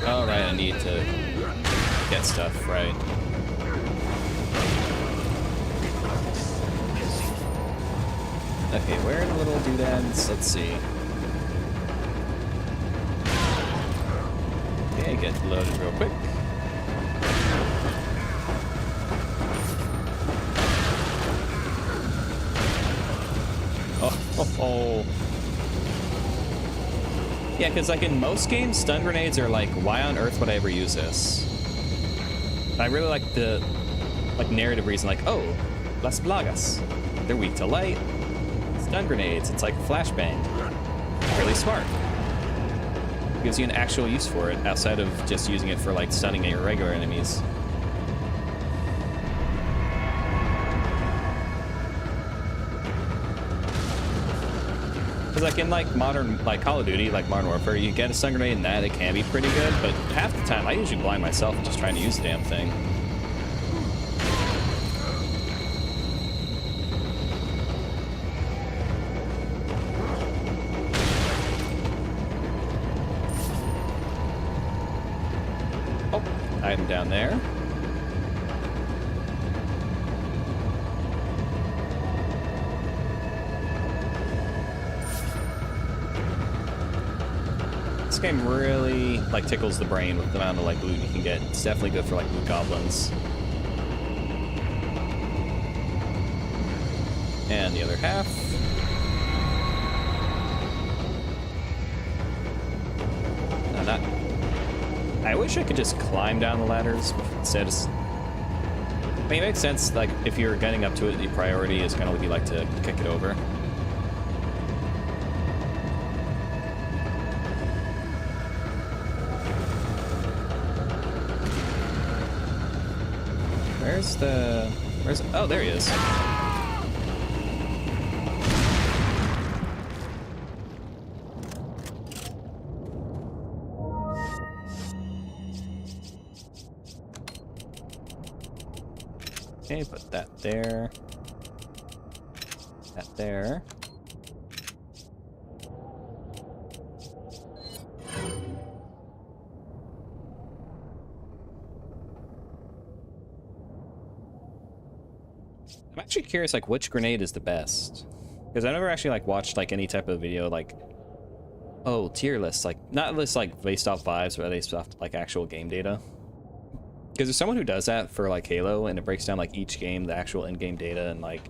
A: All right, I need to get stuff right. Okay, where are the little doodads? Let's see. Okay, get loaded real quick. Oh. Yeah, because like in most games, stun grenades are like, why on earth would I ever use this? I really like the narrative reason, like, oh, Las Plagas. They're weak to light. Stun grenades, it's like flashbang. Really smart. Gives you an actual use for it outside of just using it for like stunning your regular enemies. Because like in like modern, like Call of Duty, like Modern Warfare, you get a stun grenade and that it can be pretty good, but half the time I usually blind myself just trying to use the damn thing. Item down there. This game really like tickles the brain with the amount of like loot you can get. It's definitely good for like loot goblins. And the other half. No, not. I wish I could just climb down the ladders instead of... I mean, it makes sense, like, if you're getting up to it, the priority is going to be, like, to kick it over. Where's... Oh, there he is. Okay, put that there. That there. I'm actually curious, like, which grenade is the best? Because I never actually, like, watched, like, any type of video, like, oh, tier lists. Like, not lists, like, based off vibes, but based off, like, actual game data. Because there's someone who does that for like Halo, and it breaks down like each game, the actual in-game data, and like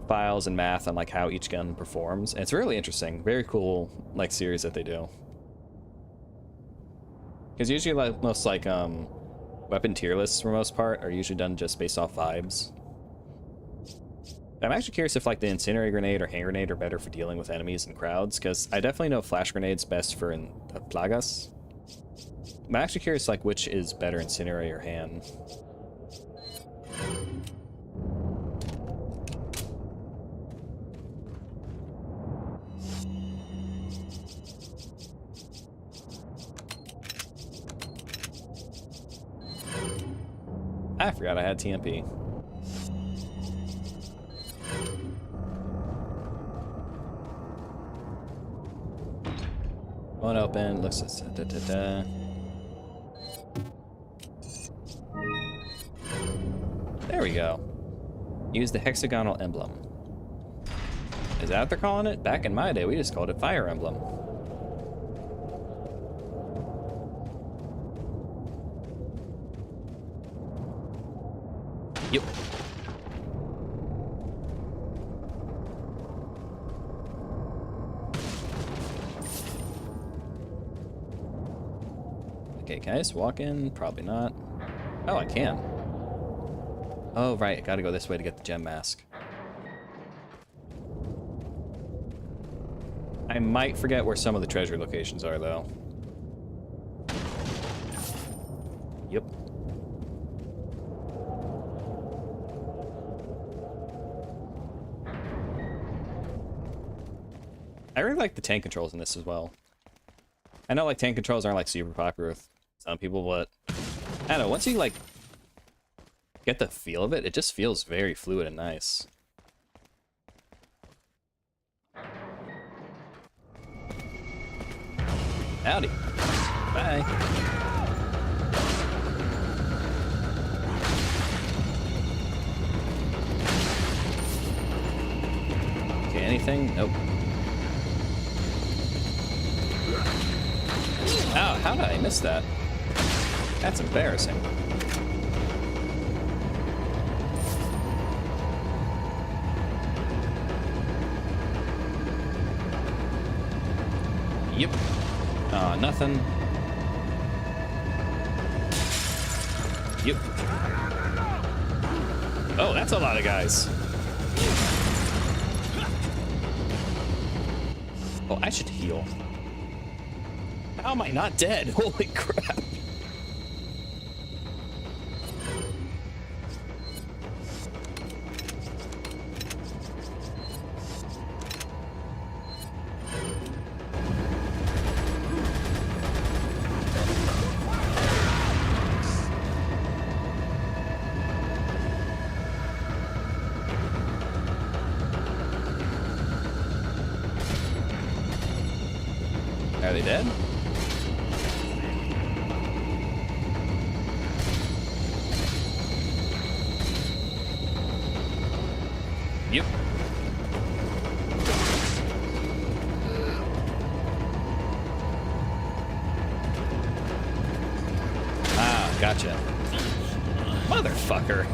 A: files and math on like how each gun performs. And it's really interesting. Very cool like series that they do. Because usually like most like weapon tier lists for the most part are usually done just based off vibes. I'm actually curious if like the incendiary grenade or hand grenade are better for dealing with enemies and crowds, because I definitely know flash grenade's best for in the plagas. I'm actually curious like which is better, incendiary or hand. I forgot I had TMP. One open, looks like There we go. Use the hexagonal emblem. Is that what they're calling it? Back in my day, we just called it Fire Emblem. Yep. Okay, can I just walk in? Probably not. Oh, I can. Oh, right. I gotta go this way to get the gem mask. I might forget where some of the treasure locations are, though. Yep. I really like the tank controls in this as well. I know, like, tank controls aren't, like, super popular with some people, but I don't know, once you, like, get the feel of it, it just feels very fluid and nice. Howdy. Bye. Okay, anything? Nope. Oh, how did I miss that? That's embarrassing. Yep. Nothing. Yep. Oh, that's a lot of guys. Oh, I should heal. How am I not dead? Holy crap. Are they dead? Yep. Ah, gotcha. Motherfucker.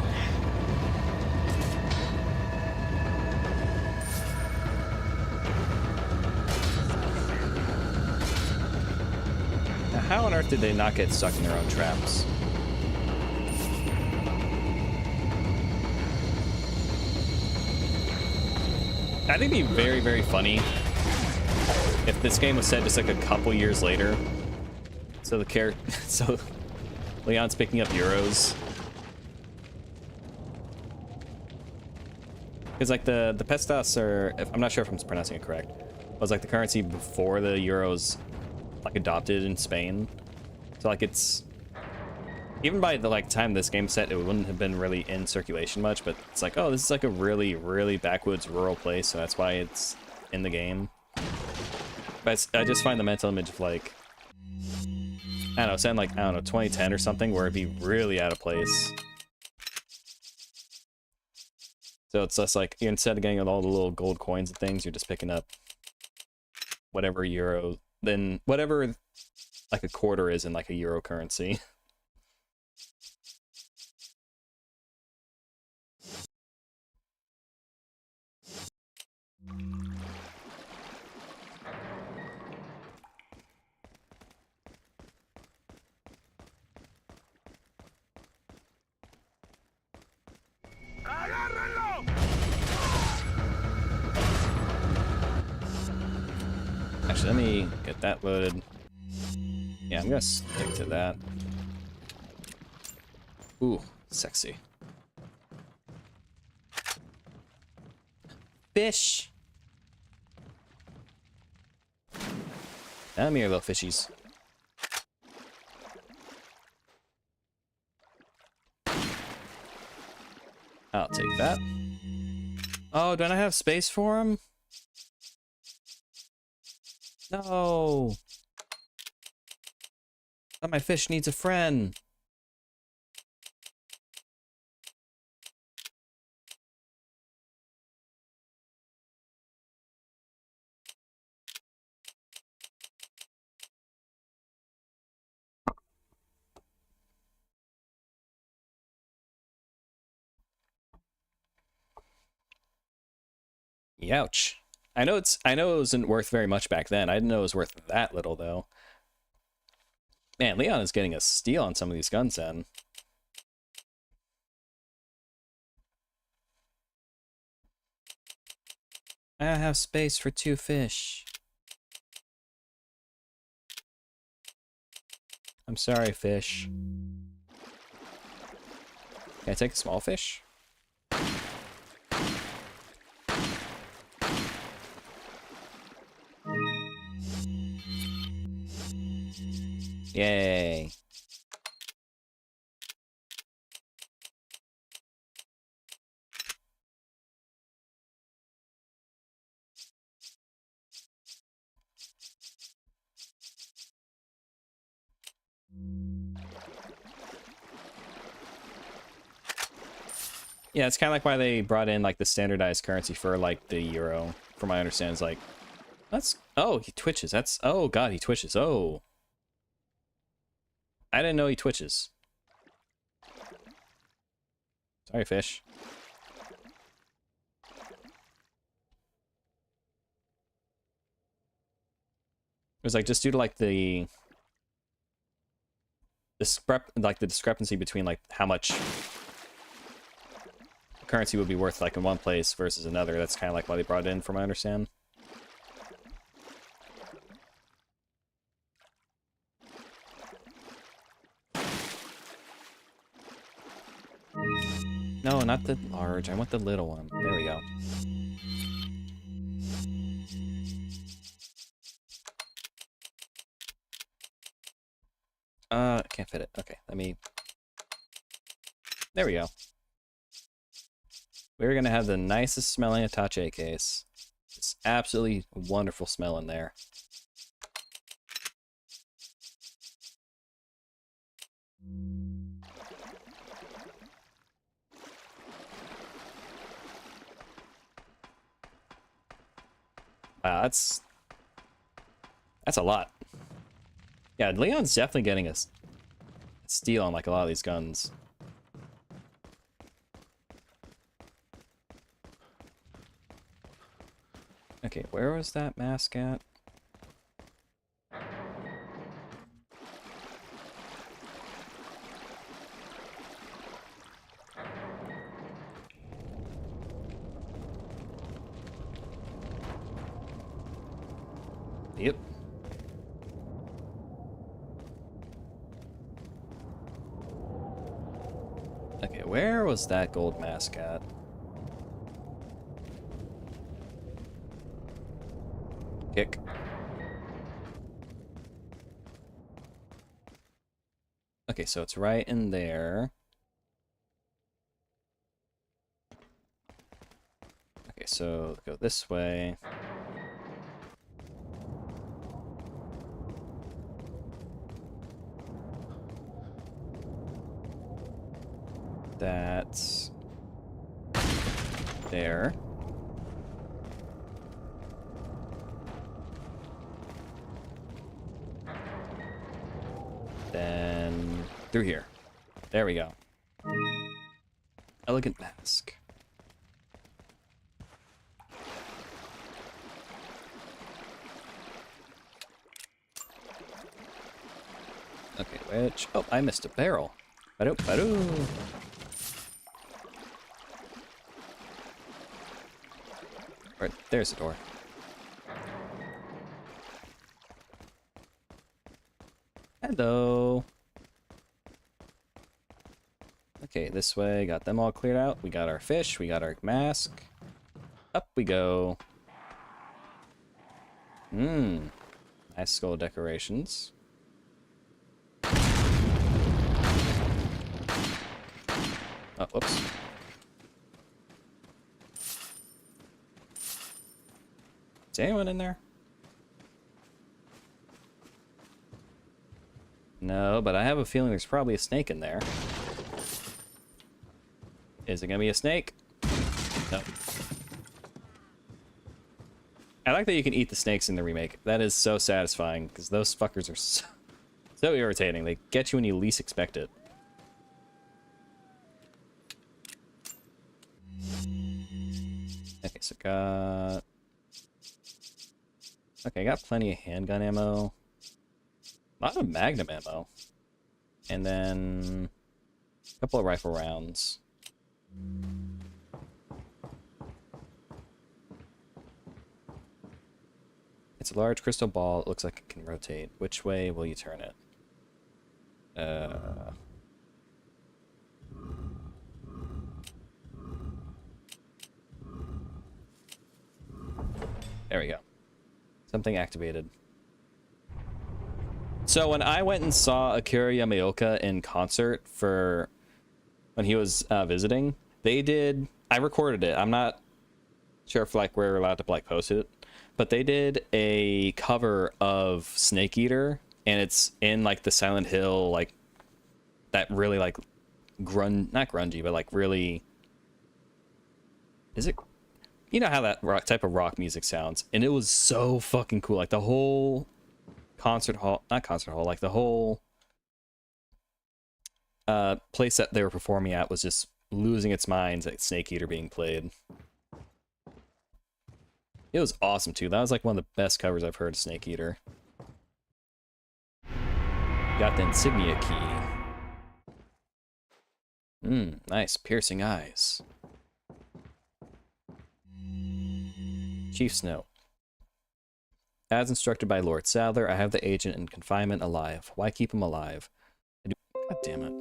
A: Now, how on earth did they not get stuck in their own traps? I think it'd be very, very funny if this game was set just like a couple years later. So so Leon's picking up euros. Because like the pestas are, I'm not sure if I'm pronouncing it correct, was like the currency before the euros like adopted in Spain. So like it's, even by the like time this game set, it wouldn't have been really in circulation much, but it's like, oh, this is like a really, really backwoods rural place, so that's why it's in the game. But I just find the mental image of like, I don't know, saying like, I don't know, 2010 or something, where it'd be really out of place. So it's just like, instead of getting all the little gold coins and things, you're just picking up whatever euro, then whatever like a quarter is in like a euro currency. Actually, let me get that loaded. Yeah, I'm gonna stick to that. Ooh, sexy. Fish! Come here, little fishies. I'll take that. Oh, don't I have space for him? No! Oh, my fish needs a friend. Youch. I know it wasn't worth very much back then. I didn't know it was worth that little though. Man, Leon is getting a steal on some of these guns then. I don't have space for 2 fish. I'm sorry, fish. Can I take a small fish? Yay. Yeah, it's kind of like why they brought in like the standardized currency for like the euro. From my understanding, it's like that's oh he twitches. That's oh god he twitches. Oh, I didn't know he twitches. Sorry, fish. It was like just due to like the discrepancy between like how much currency would be worth like in one place versus another. That's kind of like why they brought it in, from what I understand. No, not the large. I want the little one. There we go. I can't fit it. Okay, let me... There we go. We're gonna have the nicest smelling attache case. It's absolutely wonderful smell in there. Wow, that's a lot. Yeah, Leon's definitely getting a steal on like a lot of these guns. Okay, where was that mask at? Yep. Okay, where was that gold mask at? Kick. Okay, so it's right in there. Okay, so go this way. That's there. Then through here. There we go. Elegant mask. Okay, which... Oh, I missed a barrel. Ba-do, ba-do. Right, there's the door. Hello. Okay, this way. Got them all cleared out. We got our fish. We got our mask. Up we go. Nice skull decorations. Oh, whoops. Is anyone in there? No, but I have a feeling there's probably a snake in there. Is it gonna be a snake? No. I like that you can eat the snakes in the remake. That is so satisfying, because those fuckers are so irritating. They get you when you least expect it. Okay, so got... Okay, I got plenty of handgun ammo. A lot of magnum ammo. And then... a couple of rifle rounds. It's a large crystal ball. It looks like it can rotate. Which way will you turn it? There we go. Something activated. So when I went and saw Akira Yamaoka in concert for when he was visiting, they did... I recorded it. I'm not sure if like we're allowed to like post it, but they did a cover of Snake Eater, and it's in like the Silent Hill, like that really like not grungy, but like really... Is it... You know how that type of rock music sounds, and it was so fucking cool. Like the whole concert hall, not concert hall, like the whole place that they were performing at was just losing its minds at Snake Eater being played. It was awesome too. That was like one of the best covers I've heard of Snake Eater. Got the insignia key. Nice. Piercing eyes. Chief's note. As instructed by Lord Sadler, I have the agent in confinement alive. Why keep him alive? God damn it.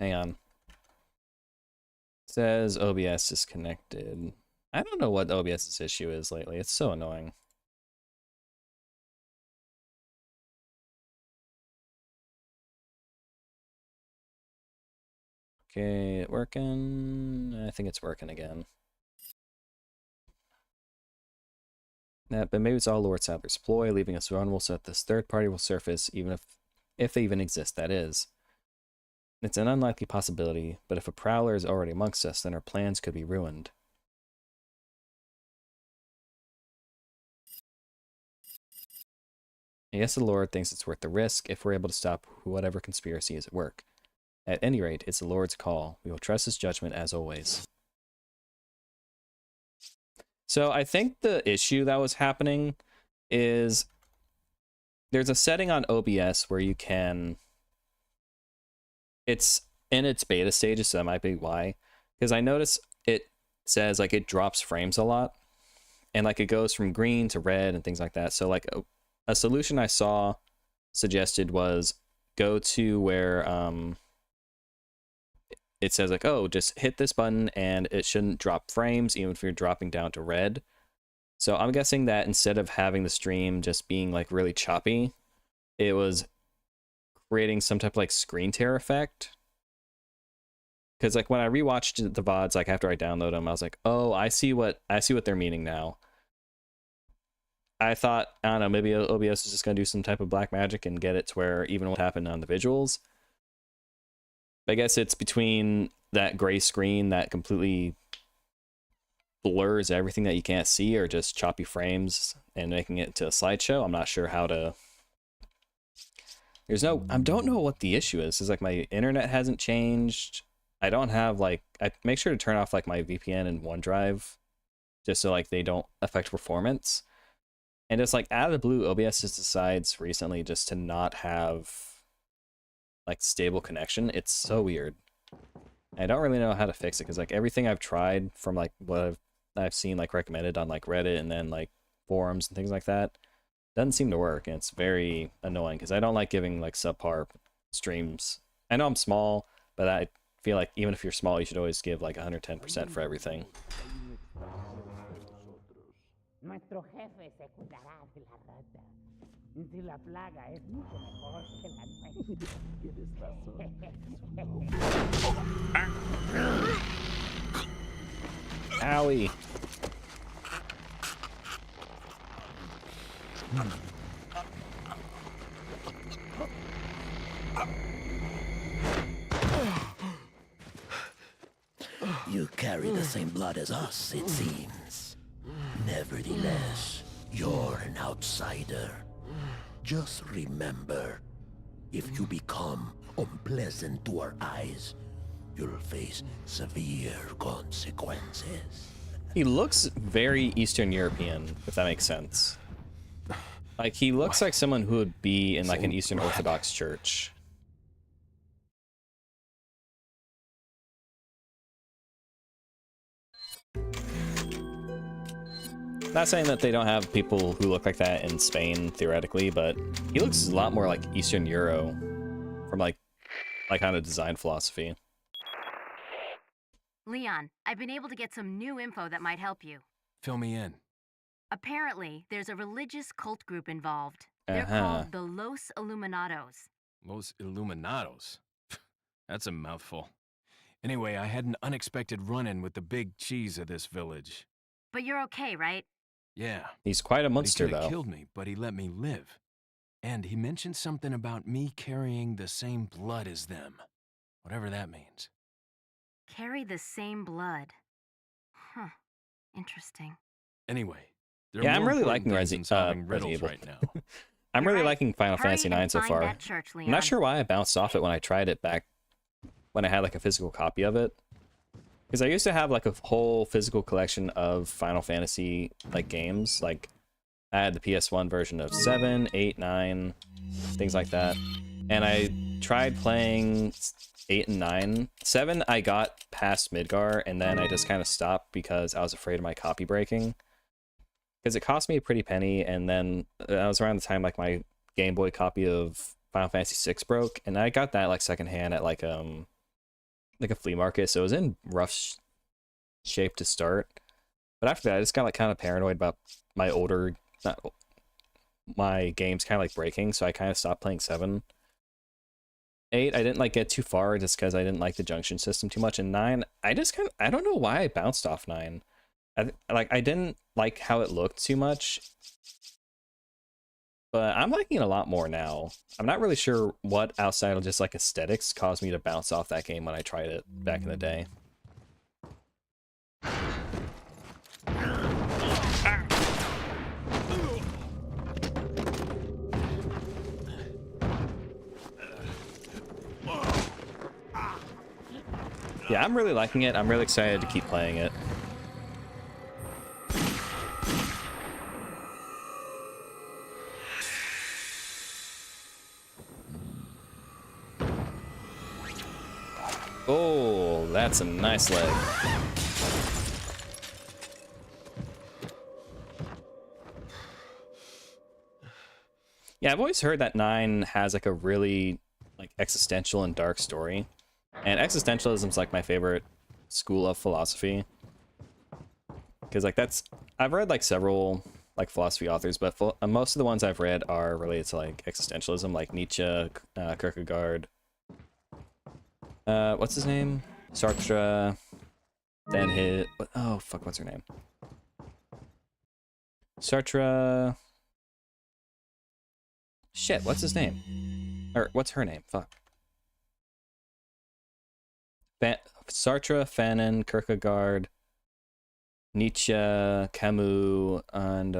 A: Hang on. It says OBS disconnected. I don't know what OBS's issue is lately. It's so annoying. Okay, it working? I think it's working again. Yeah, but maybe it's all Lord Sadler's ploy, leaving us vulnerable so that this third party will surface, even if they even exist, that is. It's an unlikely possibility, but if a prowler is already amongst us, then our plans could be ruined. I guess the Lord thinks it's worth the risk if we're able to stop whatever conspiracy is at work. At any rate, it's the Lord's call. We will trust his judgment as always. So I think the issue that was happening is there's a setting on OBS where you can... It's in its beta stages, so that might be why. Because I notice it says like it drops frames a lot. And like it goes from green to red and things like that. So like a solution I saw suggested was go to where... it says like, oh, just hit this button and it shouldn't drop frames even if you're dropping down to red. So I'm guessing that instead of having the stream just being like really choppy, it was creating some type of like screen tear effect. Because like when I rewatched the VODs, like after I download them, I was like, oh, I see what they're meaning now. I thought, I don't know, maybe OBS is just gonna do some type of black magic and get it to where even what happened on the visuals. I guess it's between that gray screen that completely blurs everything that you can't see, or just choppy frames and making it to a slideshow. I'm not sure how to... I don't know what the issue is. It's like my internet hasn't changed. I don't have like... I make sure to turn off like my VPN and OneDrive just so like they don't affect performance. And it's like out of the blue, OBS just decides recently just to not have like stable connection. It's so weird. I don't really know how to fix it because like everything I've tried from like what I've seen like recommended on like Reddit and then like forums and things like that doesn't seem to work, and it's very annoying because I don't like giving like subpar streams. I know I'm small, but I feel like even if you're small, you should always give like 110% for everything.
G: Nuestro jefe se cuidará de la rata. Si la plaga es mucho mejor que la nuestra.
A: Owie.
D: You carry the same blood as us, it seems. Nevertheless, you're an outsider. Just remember, if you become unpleasant to our eyes, you'll face severe consequences.
A: He looks very Eastern European, if that makes sense. Like, he looks like someone who would be in like an Eastern Orthodox church. Not saying that they don't have people who look like that in Spain, theoretically, but he looks a lot more like Eastern Euro from like kind of design philosophy.
F: Leon, I've been able to get some new info that might help you.
B: Fill me in.
F: Apparently, there's a religious cult group involved. They're called the Los Illuminados.
B: Los Illuminados. That's a mouthful. Anyway, I had an unexpected run-in with the big cheese of this village.
F: But you're okay, right?
B: Yeah.
A: He's quite a monster,
B: He could
A: though.
B: have killed me, but he let me live. And he mentioned something about me carrying the same blood as them. Whatever that means.
F: Carry the same blood. Huh. Interesting.
B: Anyway, there are
A: Yeah, I'm
B: more
A: really
B: important
A: liking
B: things than solving
A: Resident
B: riddles
A: Evil.
B: right now.
A: I'm
F: You're
A: really
F: right.
A: liking Final
F: Hurry
A: Fantasy
F: and
A: IX so
F: find
A: far.
F: that church,
A: I'm
F: Leon.
A: not sure why I bounced off it when I tried it back when I had like a physical copy of it. Because I used to have like a whole physical collection of Final Fantasy like games. Like I had the PS1 version of 7, 8, 9, things like that. And I tried playing 8 and 9. 7 I got past Midgar, and then I just kind of stopped because I was afraid of my copy breaking. Because it cost me a pretty penny, and then that was around the time like my Game Boy copy of Final Fantasy 6 broke, and I got that like secondhand at like a flea market, so it was in rough shape to start. But after that, I just got like kind of paranoid about my my games kind of like breaking, so I kind of stopped playing 7. 8, I didn't like get too far just because I didn't like the junction system too much. And 9, I don't know why I bounced off 9. I didn't like how it looked too much, but I'm liking it a lot more now. I'm not really sure what outside of just like aesthetics caused me to bounce off that game when I tried it back in the day. Yeah, I'm really liking it. I'm really excited to keep playing it. Oh, that's a nice leg. Yeah, I've always heard that 9 has like a really like existential and dark story. And existentialism is like my favorite school of philosophy. Because like I've read like several like philosophy authors, but most of the ones I've read are related to like existentialism, like Nietzsche, Kierkegaard. What's his name? Sartre. Then oh fuck, what's her name? Sartre. Shit, what's his name? Or what's her name? Fuck. Sartre, Fanon, Kierkegaard, Nietzsche, Camus, and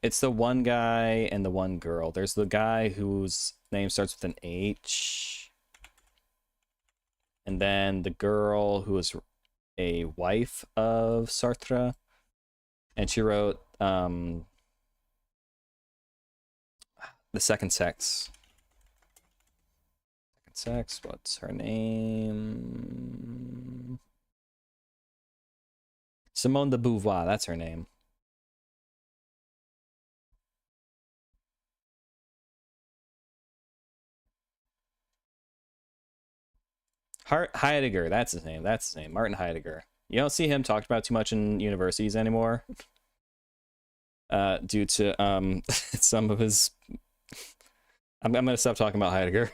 A: it's the one guy and the one girl. There's the guy whose name starts with an H, and then the girl who was a wife of Sartre, and she wrote the second sex. Sex, what's her name? Simone de Beauvoir, that's her name. Heidegger, that's his name. That's his name, Martin Heidegger. You don't see him talked about too much in universities anymore. Due to some of his... I'm gonna stop talking about Heidegger.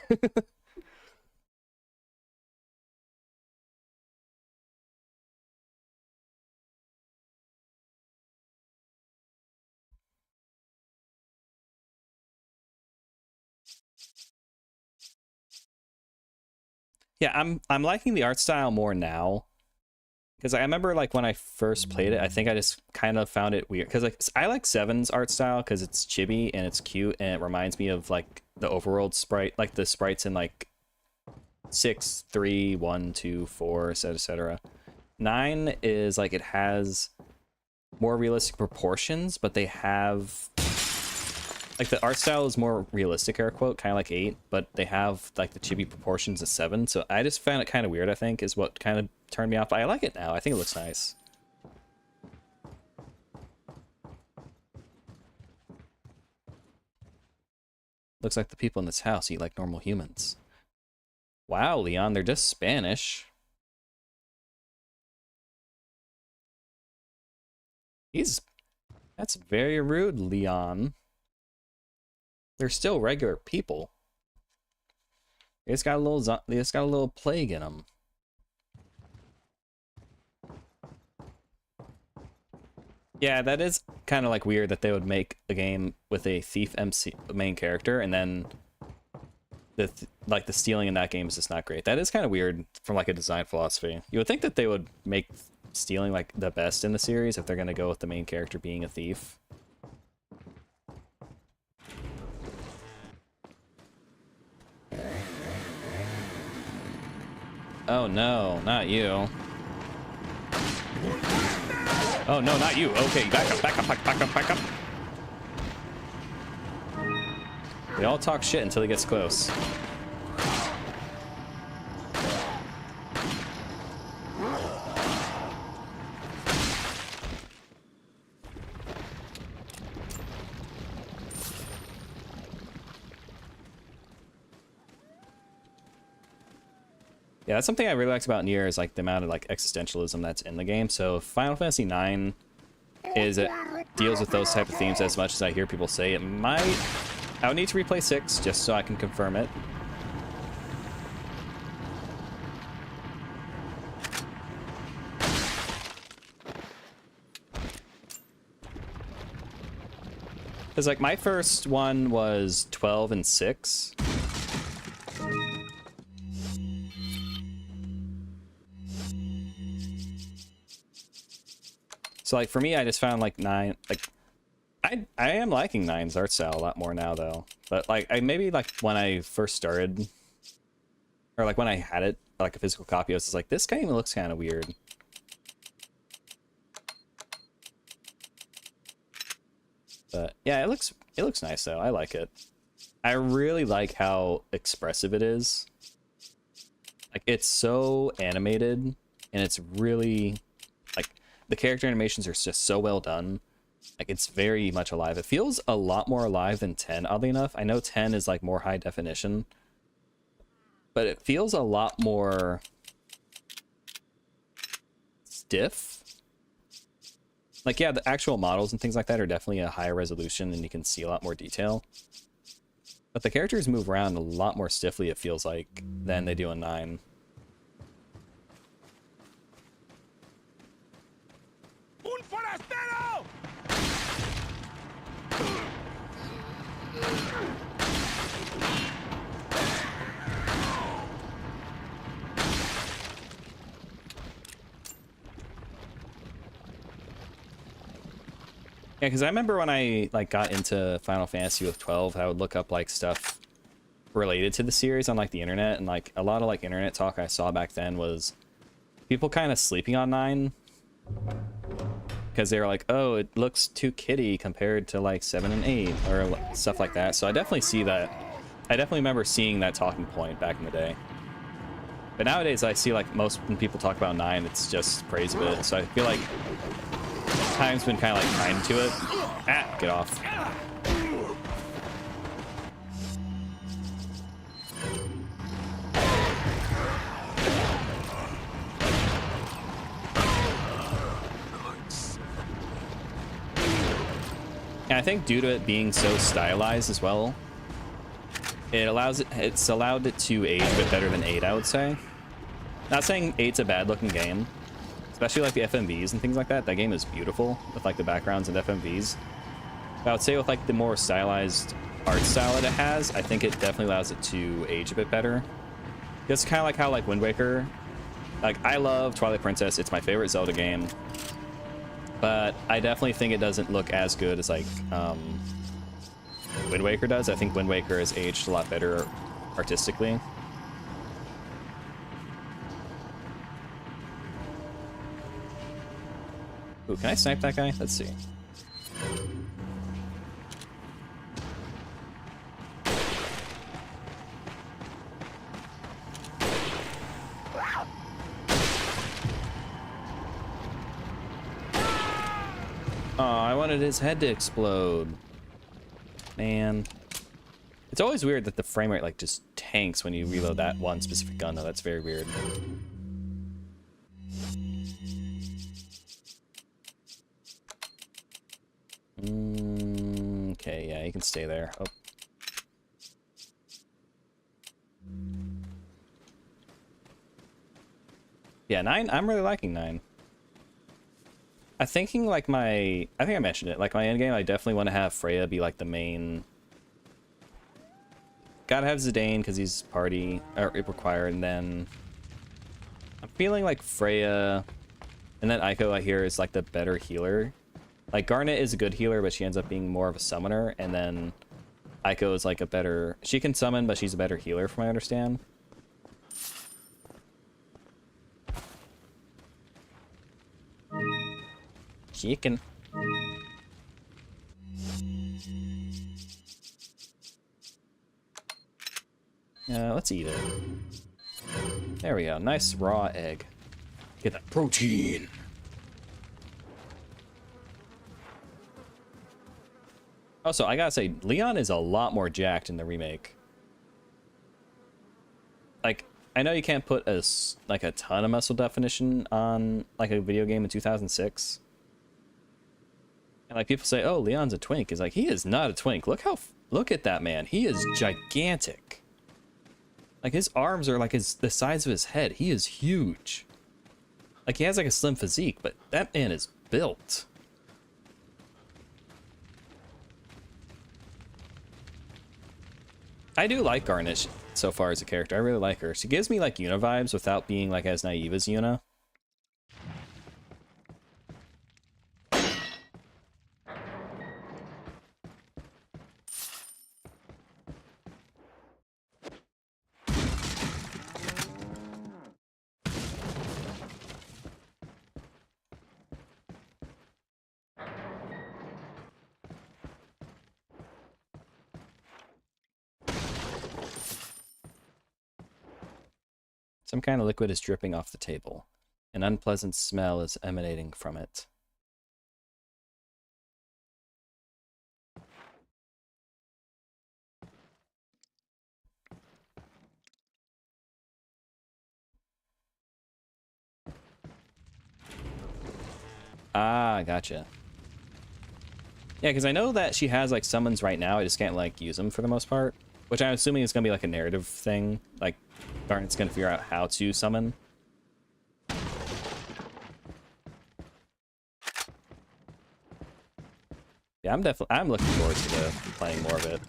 A: Yeah, I'm liking the art style more now. Because I remember, like, when I first played it, I think I just kind of found it weird. Because, like, I like 7's art style because it's chibi and it's cute and it reminds me of, like, the overworld sprite, like the sprites in, like, 6, 3, 1, 2, 4, etc. 9 is, like, it has more realistic proportions, but they have... Like, the art style is more realistic, air quote, kind of like 8, but they have, like, the chibi proportions of 7, so I just found it kind of weird, I think, is what kind of turned me off. But I like it now. I think it looks nice. Looks like the people in this house eat like normal humans. Wow, Leon, they're just Spanish. That's very rude, Leon. They're still regular people. They just got a little plague in them. Yeah, that is kind of like weird that they would make a game with a thief MC main character and then the stealing in that game is just not great. That is kind of weird from like a design philosophy. You would think that they would make stealing like the best in the series if they're going to go with the main character being a thief. Oh no, not you. Oh no, not you. Okay, back up, back up, back up, back up. They all talk shit until he gets close. Yeah, that's something I really liked about Nier is like the amount of like existentialism that's in the game. So Final Fantasy IX deals with those type of themes as much as I hear people say it might. I would need to replay 6 just so I can confirm it. Because like my first one was 12 and 6. So like for me, I just found like 9, like I am liking 9's art style a lot more now though. But like maybe like when I first started, or like when I had it like a physical copy, I was just like, this game looks kind of weird. But yeah, it looks nice though. I like it. I really like how expressive it is. Like it's so animated and it's really like the character animations are just so well done. Like it's very much alive. It feels a lot more alive than 10, oddly enough. I know 10 is like more high definition, but it feels a lot more stiff. Like, yeah, the actual models and things like that are definitely a higher resolution and you can see a lot more detail. But the characters move around a lot more stiffly, it feels like, than they do in 9.
E: Un forastero!
A: Yeah, because I remember when I like got into Final Fantasy with 12, I would look up like stuff related to the series on like the internet, and like a lot of like internet talk I saw back then was people kind of sleeping on 9. because they were like, oh, it looks too kiddie compared to like 7 and 8 or stuff like that. So I definitely see that. I definitely remember seeing that talking point back in the day. But nowadays I see like most when people talk about 9, it's just praise of it. So I feel like time's been kind of like kind to it. Ah, get off. And I think due to it being so stylized as well, it's allowed it to age a bit better than 8, I would say. Not saying 8's a bad looking game, especially like the FMVs and things like that. That game is beautiful with like the backgrounds and FMVs. But I would say with like the more stylized art style that it has, I think it definitely allows it to age a bit better. It's kind of like how like Wind Waker, like I love Twilight Princess, it's my favorite Zelda game. But I definitely think it doesn't look as good as like Wind Waker does. I think Wind Waker has aged a lot better artistically. Ooh, can I snipe that guy? Let's see. Oh, I wanted his head to explode. Man. It's always weird that the frame rate like just tanks when you reload that one specific gun though. That's very weird. Okay, yeah, you can stay there. Oh. Yeah, 9, I'm really liking 9. I'm thinking like I think I mentioned it, like my endgame, I definitely want to have Freya be like the main. Gotta have Zidane because he's party required, and then I'm feeling like Freya, and then Aiko I hear is like the better healer. Like Garnet is a good healer, but she ends up being more of a summoner, and then Aiko is like a better. She can summon, but she's a better healer, from what I understand. Chicken. Let's eat it. There we go. Nice raw egg. Get that protein. Also, I gotta say, Leon is a lot more jacked in the remake. Like, I know you can't put a ton of muscle definition on like a video game in 2006. And like people say, oh, Leon's a twink. It's like, he is not a twink. Look at that man. He is gigantic. Like his arms are like the size of his head. He is huge. Like he has like a slim physique, but that man is built. I do like Garnish so far as a character. I really like her. She gives me like Yuna vibes without being like as naive as Yuna. Some kind of liquid is dripping off the table. An unpleasant smell is emanating from it. Ah, gotcha. Yeah, because I know that she has like summons right now. I just can't like use them for the most part. Which I'm assuming is going to be like a narrative thing. Like, Garnet's going to figure out how to summon. Yeah, I'm looking forward to playing more of it.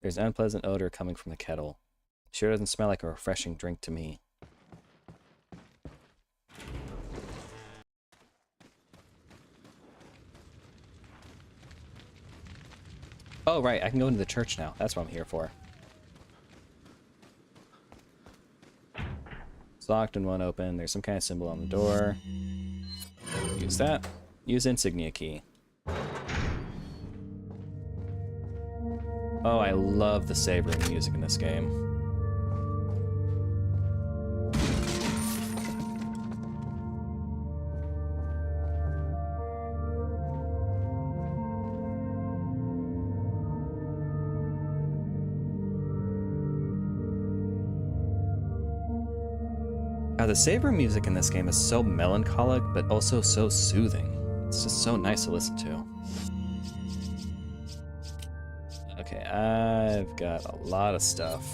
A: There's an unpleasant odor coming from the kettle. Sure doesn't smell like a refreshing drink to me. Oh, right, I can go into the church now. That's what I'm here for. It's locked and won't open. There's some kind of symbol on the door. Use that. Use insignia key. Oh, I love the save room music in this game. The save room music in this game is so melancholic, but also so soothing. It's just so nice to listen to. Okay, I've got a lot of stuff.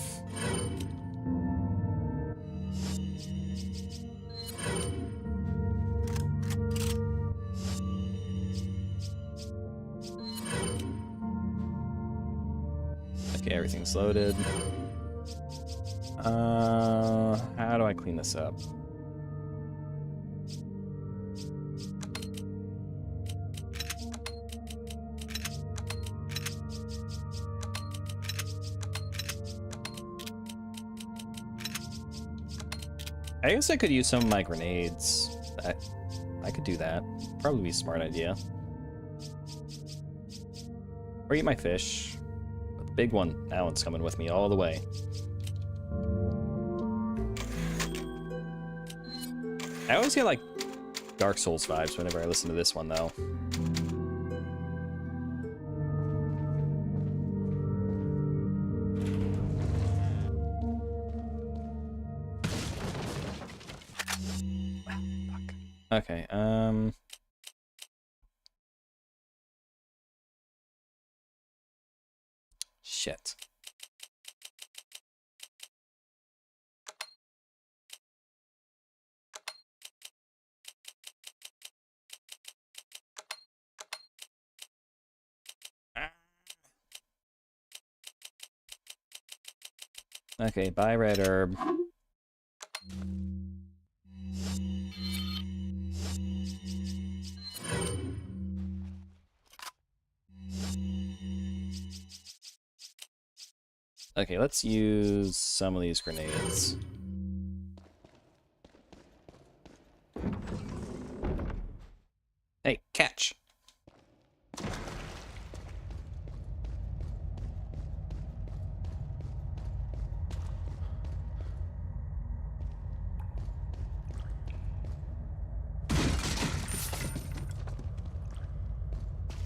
A: Okay, everything's loaded. How do I clean this up? I guess I could use some of my grenades. I could do that. Probably be a smart idea. Or eat my fish. The big one, that one's coming with me all the way. I always get like Dark Souls vibes whenever I listen to this one though. Okay, shit. Okay, bye red herb. Okay, let's use some of these grenades. Hey, catch!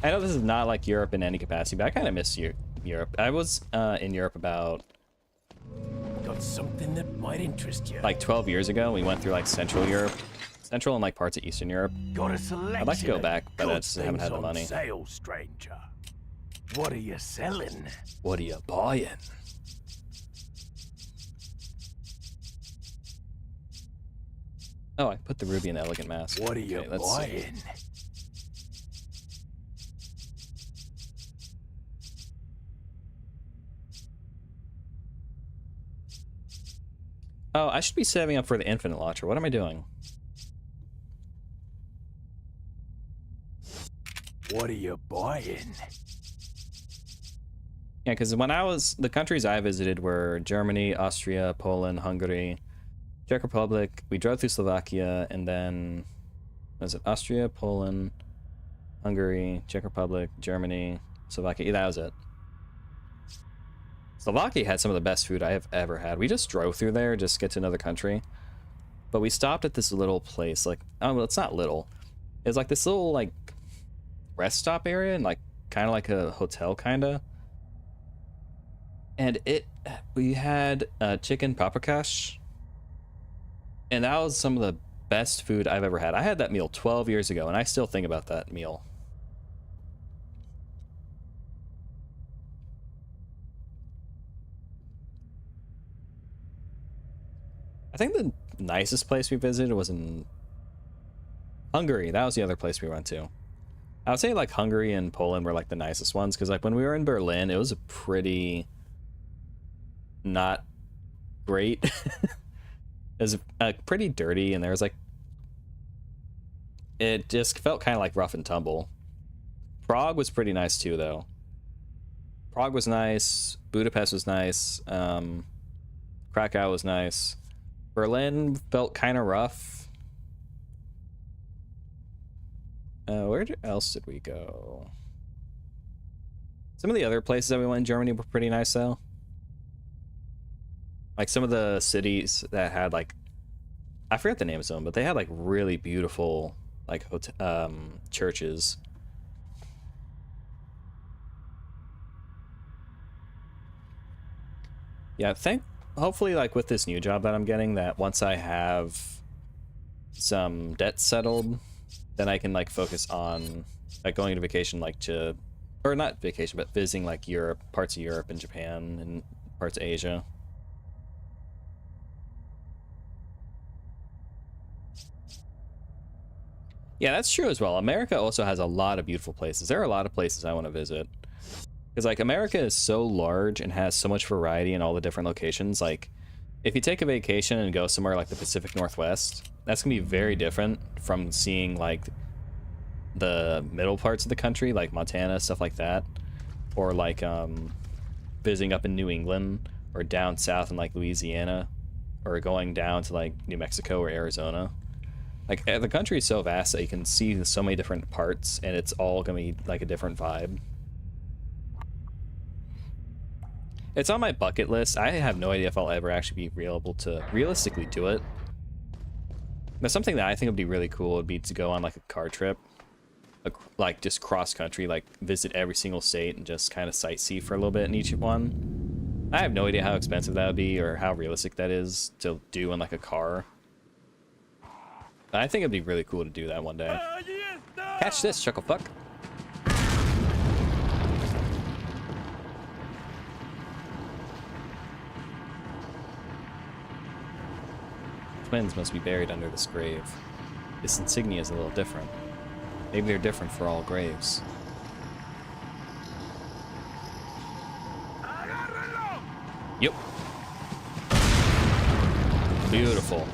A: I know this is not like Europe in any capacity, but I kind of miss Europe. I was in Europe about
E: Got something that might interest you.
A: like 12 years ago. We went through like Central Europe, Central and like parts of Eastern Europe.
E: Got a selection.
A: I'd like to go
E: of
A: back, but I
E: good
A: just haven't had the
E: things on
A: money.
E: Sale, stranger. What are you selling?
A: What are you buying? Oh, I put the ruby in the elegant mask.
E: What are you
A: Okay, let's see.
E: buying?
A: Oh, I should be saving up for the infinite launcher. What am I doing?
E: What are you buying?
A: Yeah, because when the countries I visited were Germany, Austria, Poland, Hungary, Czech Republic. We drove through Slovakia, and then, was it Austria, Poland, Hungary, Czech Republic, Germany, Slovakia? Yeah, that was it. Slovakia had some of the best food I have ever had. We just drove through there just to get to another country. But we stopped at this little place, like, oh, well, it's not little. It's like this little, like, rest stop area, and, like, kind of like a hotel, kind of. And we had chicken paprikash. And that was some of the best food I've ever had. I had that meal 12 years ago, and I still think about that meal. I think the nicest place we visited was in Hungary. That was the other place we went to. I would say like Hungary and Poland were like the nicest ones, because like when we were in Berlin, it was a pretty not great. It was pretty dirty, and there was like, it just felt kind of like rough and tumble. Prague was pretty nice too, though. Prague was nice. Budapest was nice. Krakow was nice. Berlin felt kind of rough. Where else did we go? Some of the other places that we went in Germany were pretty nice, though. Like some of the cities that had like, I forget the names of them, but they had like really beautiful like churches. Yeah, hopefully like with this new job that I'm getting, that once I have some debt settled, then I can like focus on like going to vacation, like to, or not vacation, but visiting like Europe, parts of Europe and Japan and parts of Asia. Yeah, that's true as well. America also has a lot of beautiful places. There are a lot of places I want to visit. Because like America is so large and has so much variety in all the different locations. Like if you take a vacation and go somewhere like the Pacific Northwest, that's gonna be very different from seeing like the middle parts of the country, like Montana, stuff like that, or like visiting up in New England or down south in like Louisiana, or going down to like New Mexico or Arizona. Like the country is so vast that you can see so many different parts, and it's all gonna be like a different vibe. It's on my bucket list. I have no idea if I'll ever actually be able to realistically do it. But something that I think would be really cool would be to go on like a car trip, like just cross country, like visit every single state and just kind of sightsee for a little bit in each one. I have no idea how expensive that would be or how realistic that is to do in like a car. But I think it'd be really cool to do that one day. Catch this, chucklefuck. Twins must be buried under this grave. This insignia is a little different. Maybe they're different for all graves. Yep. Beautiful.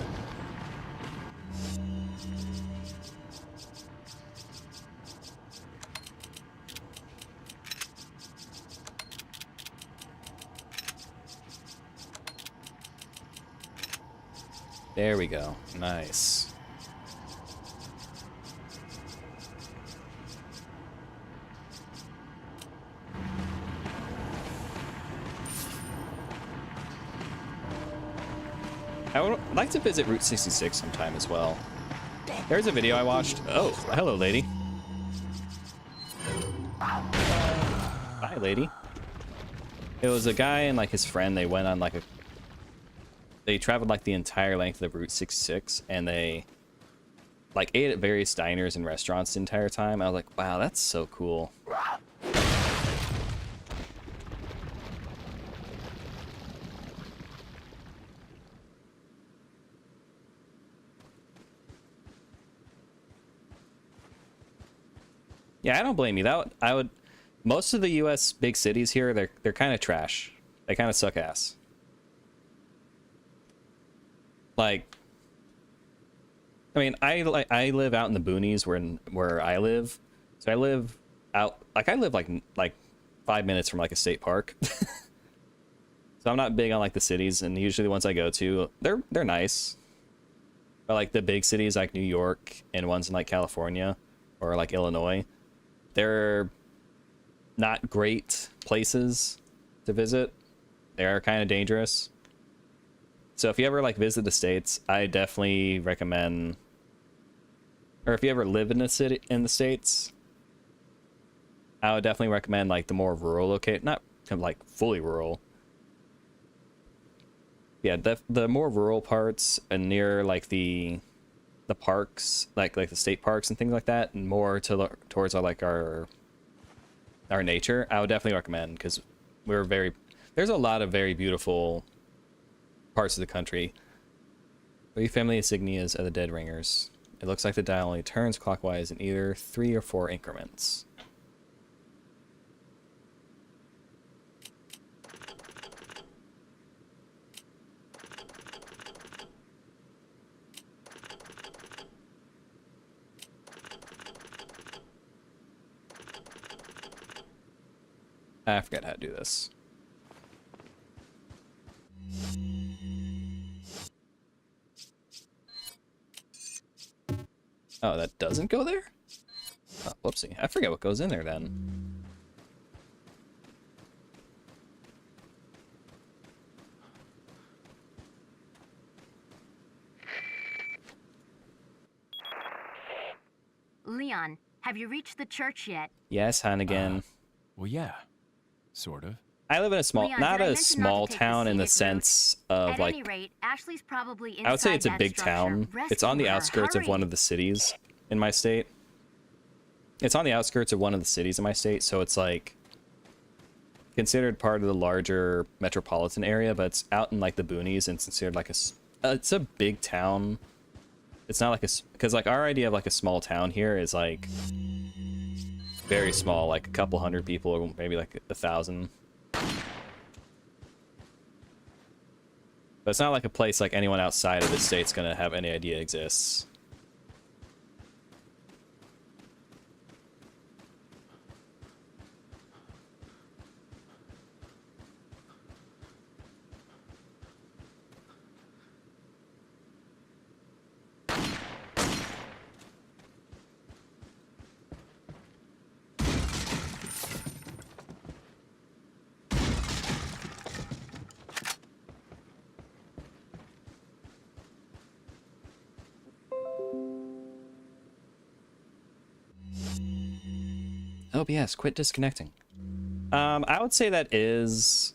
A: There we go. Nice. I would like to visit Route 66 sometime as well. There's a video I watched. Oh, hello, lady. Hi, lady. It was a guy and like his friend. They went on like a... They traveled like the entire length of Route 66, and they like ate at various diners and restaurants the entire time. I was like, wow, that's so cool. Yeah, I don't blame you. I would. Most of the U.S. big cities here, they're kind of trash. They kind of suck ass. Like, I mean, I live out in the boonies where I live, so I live out I live like 5 minutes from like a state park. So I'm not big on like the cities, and usually the ones I go to, they're nice. But like the big cities like New York and ones in like California or like Illinois, they're not great places to visit. They are kind of dangerous. So if you ever like visit the States, I definitely recommend, or if you ever live in a city in the States, I would definitely recommend like the more rural location, not like fully rural. Yeah, the more rural parts and near like the parks, like the state parks and things like that, and more towards our nature, I would definitely recommend, because there's a lot of very beautiful parts of the country. 3 family insignias of the dead ringers. It looks like the dial only turns clockwise in either 3 or 4 increments. I forgot how to do this. Oh, that doesn't go there? Oh, whoopsie. I forget what goes in there then.
F: Leon, have you reached the church yet?
A: Yes, Hannigan.
B: Well, yeah. Sort of.
A: I live in a small,
F: Leon,
A: not
F: did I
A: a
F: mention not to
A: small
F: take the
A: town in the
F: scenic route?
A: sense of
F: At
A: like,
F: any rate, Ashley's probably inside
A: I would say it's a
F: that
A: big
F: structure.
A: town. It's on the
F: Rescue her.
A: outskirts of one
F: Hurry.
A: of the cities in my state. It's on the outskirts of one of the cities in my state, so it's like considered part of the larger metropolitan area, but it's out in like the boonies and it's considered like it's a big town. It's not like because like our idea of like a small town here is like very small, like a couple hundred people or maybe like 1,000. But it's not like a place like anyone outside of the state's gonna have any idea exists. OBS, quit disconnecting. I would say that is...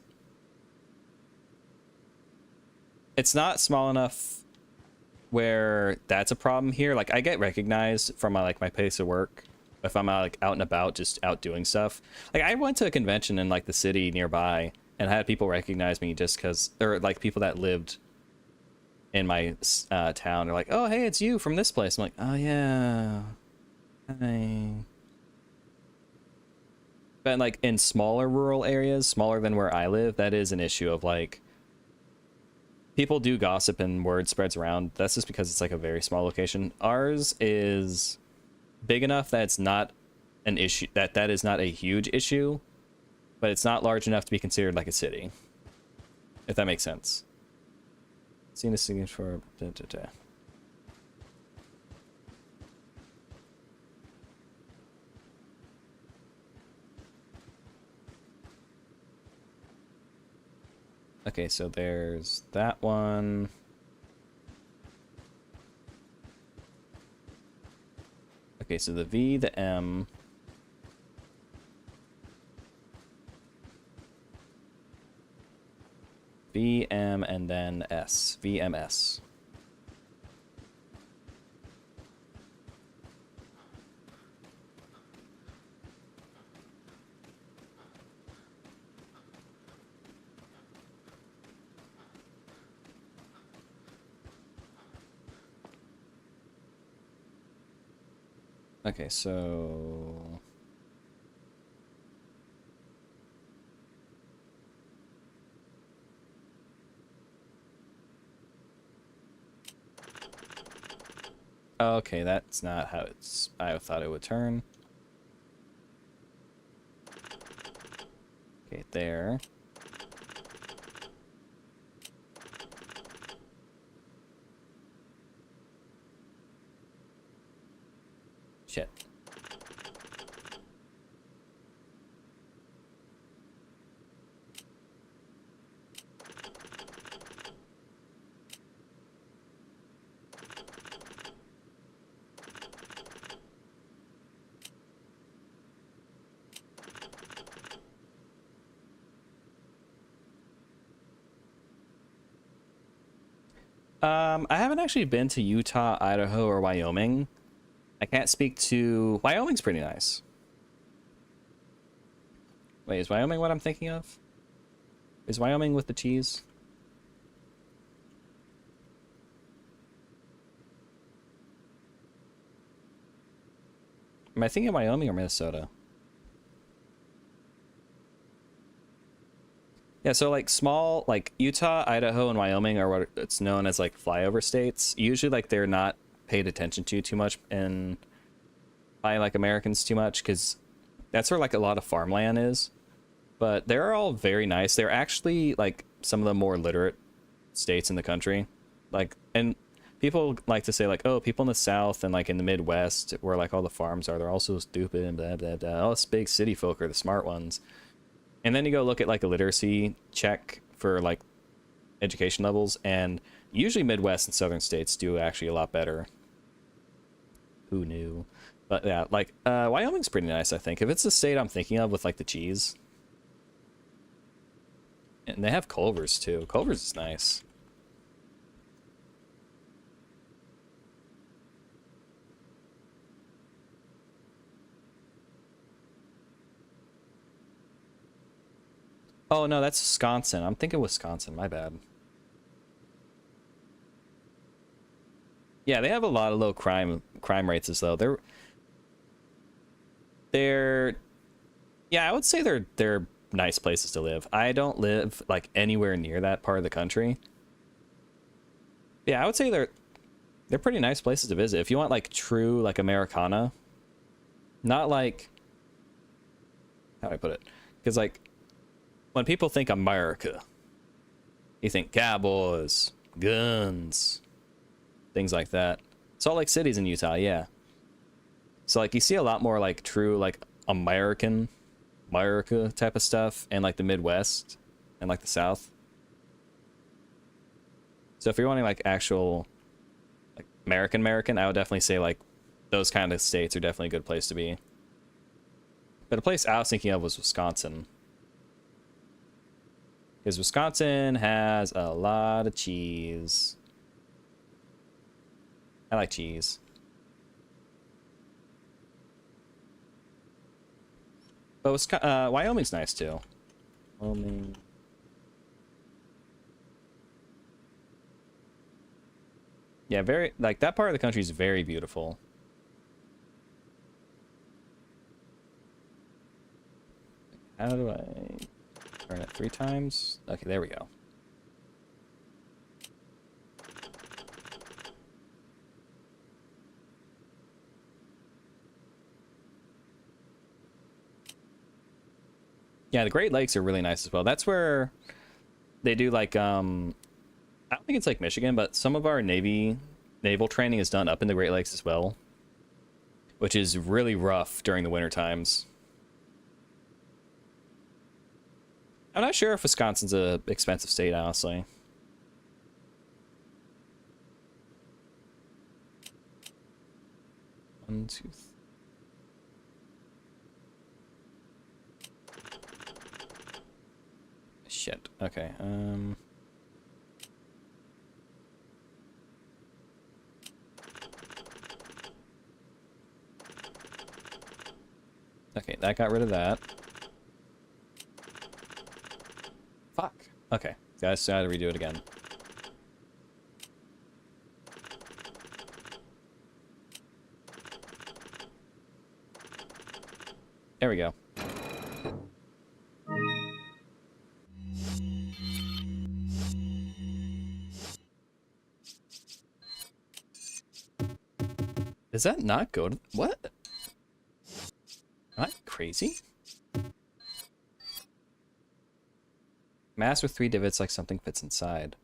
A: It's not small enough where that's a problem here. Like, I get recognized from my place of work if I'm out and about, just out doing stuff. Like, I went to a convention in like the city nearby and had people recognize me just because, or like people that lived in my town. They're like, "Oh, hey, it's you from this place." I'm like, "Oh yeah, hi." But like in smaller rural areas, smaller than where I live, that is an issue of like people do gossip and word spreads around. That's just because it's like a very small location. Ours is big enough that it's not an issue, that is not a huge issue, but it's not large enough to be considered like a city, if that makes sense. Seen a signature for Okay, so there's that one. Okay, so the V, the M. V, M, and then S. VMS. Okay, so... Okay, that's not how I thought it would turn. Okay, there. Shit. I haven't actually been to Utah, Idaho, or Wyoming. I can't speak to... Wyoming's pretty nice. Wait, is Wyoming what I'm thinking of? Is Wyoming with the cheese? Am I thinking Wyoming or Minnesota? Yeah, so like small, like Utah, Idaho, and Wyoming are what it's known as like flyover states. Usually like they're not paid attention to too much and by like Americans too much because that's where like a lot of farmland is. But they're all very nice. They're actually like some of the more literate states in the country. Like, and people like to say like, oh, people in the South and like in the Midwest where like all the farms are, they're all so stupid and blah blah blah. All us big city folk are the smart ones. And then you go look at like a literacy check for like education levels, and usually Midwest and Southern states do actually a lot better. Who knew? But yeah, like Wyoming's pretty nice, I think. If it's the state I'm thinking of with like the cheese. And they have Culver's too. Culver's is nice. Oh no, that's Wisconsin. I'm thinking Wisconsin, my bad. Yeah, they have a lot of low crime rates as though. They're yeah, I would say they're nice places to live. I don't live like anywhere near that part of the country. Yeah, I would say they're pretty nice places to visit. If you want like true like Americana, not like, how do I put it? Because like when people think America, you think cowboys, guns, things like that. Salt Lake City's in Utah, yeah. So like you see a lot more like true like America type of stuff, and like the Midwest and like the South. So if you're wanting like actual like American, I would definitely say like those kind of states are definitely a good place to be. But a place I was thinking of was Wisconsin. Because Wisconsin has a lot of cheese. I like cheese. But Wyoming's nice too. Wyoming. Yeah, very like that part of the country is very beautiful. How do I turn it 3 times? Okay, there we go. Yeah, the Great Lakes are really nice as well. That's where they do like I don't think it's like Michigan, but some of our naval training is done up in the Great Lakes as well, which is really rough during the winter times. I'm not sure if Wisconsin's a expensive state, honestly. One, two, three. Shit. Okay. Okay, that got rid of that. Fuck. Okay, guys, I gotta redo it again. There we go. Does that not go to... What? Am I crazy? Mass with 3 divots like something fits inside.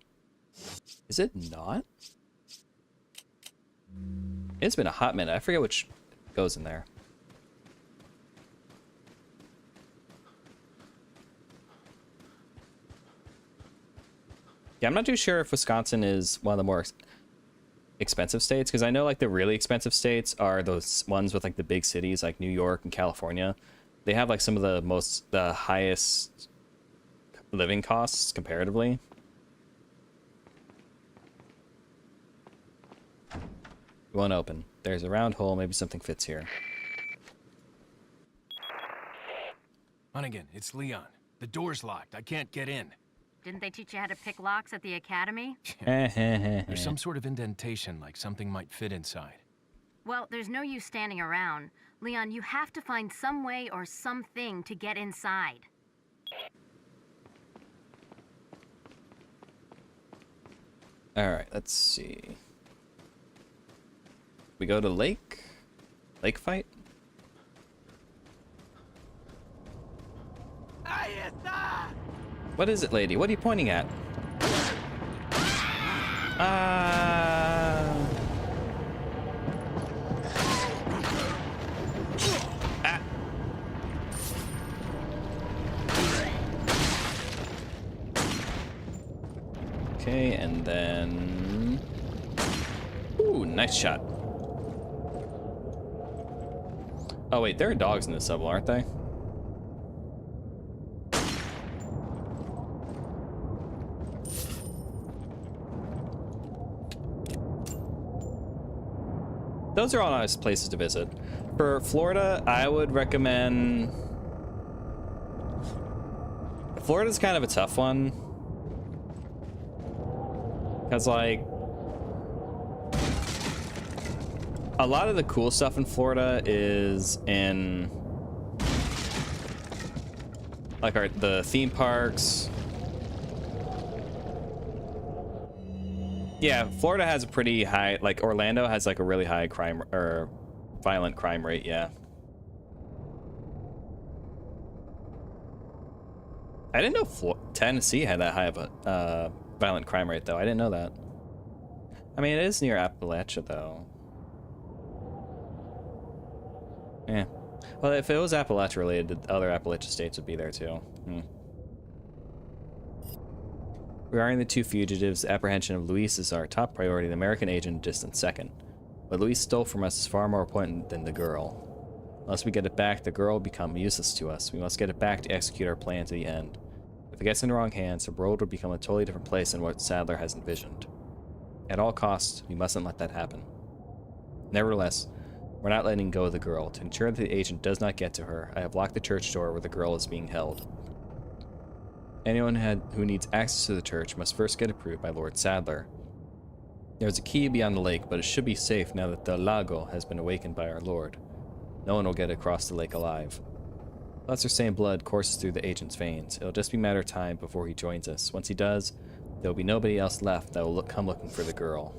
A: Is it not? It's been a hot minute. I forget which goes in there. Yeah, I'm not too sure if Wisconsin is one of the more expensive states, because I know like the really expensive states are those ones with like the big cities like New York and California. They have like some of the highest living costs comparatively. We won't open. There's a round hole. Maybe something fits here.
B: Hunnigan, it's Leon. The door's locked. I can't get in.
F: Didn't they teach you how to pick locks at the academy?
B: There's some sort of indentation, like something might fit inside.
F: Well, there's no use standing around. Leon, you have to find some way or something to get inside.
A: Alright, let's see. We go to lake? Lake fight? What is it, lady? What are you pointing at? Ah! nice shot. Oh wait, there are dogs in this level, aren't they? Those are all nice places to visit. For Florida, I would recommend... Florida's kind of a tough one. Because, like... a lot of the cool stuff in Florida is in... like, the theme parks. Yeah, Florida has a pretty high, like Orlando has like a really high crime or violent crime rate, yeah. I didn't know Tennessee had that high of a violent crime rate though. I didn't know that. I mean, it is near Appalachia though. Yeah. Well, if it was Appalachia related, the other Appalachian states would be there too. Regarding the two fugitives, the apprehension of Luis is our top priority, the American agent distant second. What Luis stole from us is far more important than the girl. Unless we get it back, the girl will become useless to us. We must get it back to execute our plan to the end. If it gets in the wrong hands, the world will become a totally different place than what Sadler has envisioned. At all costs, we mustn't let that happen. Nevertheless, we're not letting go of the girl. To ensure that the agent does not get to her, I have locked the church door where the girl is being held. Anyone who needs access to the church must first get approved by Lord Sadler. There's a key beyond the lake, but it should be safe now that the Lago has been awakened by our Lord. No one will get across the lake alive. Unless their same blood courses through the agent's veins, it'll just be a matter of time before he joins us. Once he does, there will be nobody else left that will come looking for the girl.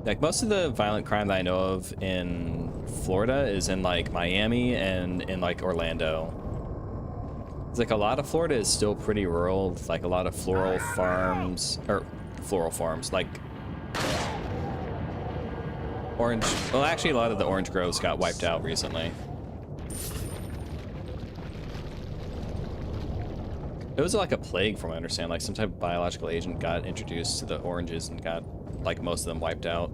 A: Like, most of the violent crime that I know of in Florida is in, like, Miami and in, like, Orlando. It's like a lot of Florida is still pretty rural, with, like, a lot of floral farms, like orange. Well, actually, a lot of the orange groves got wiped out recently. It was like a plague, from what I understand. Like, some type of biological agent got introduced to the oranges and got, like, most of them wiped out.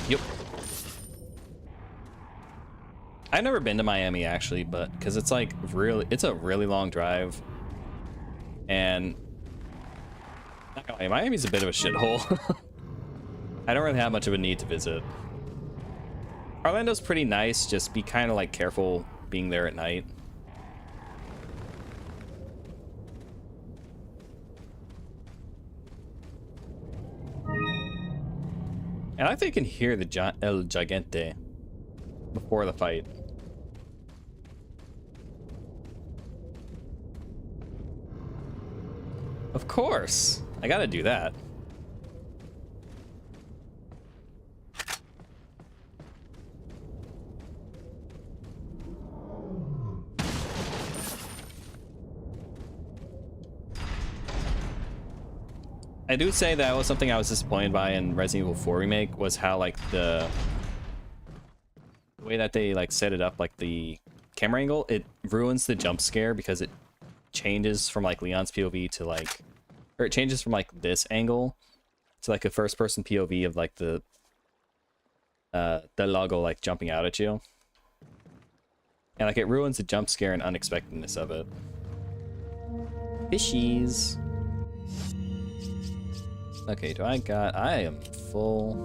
A: Yep. I've never been to Miami, actually, but because it's like it's a really long drive, and not gonna lie, Miami's a bit of a shithole. I don't really have much of a need to visit. Orlando's pretty nice, just be kind of like careful being there at night. And I think you can hear the El Gigante before the fight. Of course, I gotta do that. I do say that was something I was disappointed by in Resident Evil 4 Remake, was how, like, the way that they, like, set it up, like, the camera angle, it ruins the jump scare because it changes from, like, Leon's POV to, like, or it changes from, like, this angle to, like, a first-person POV of, like, the logo, like, jumping out at you. And, like, it ruins the jump scare and unexpectedness of it. Fishies. Okay, I am full.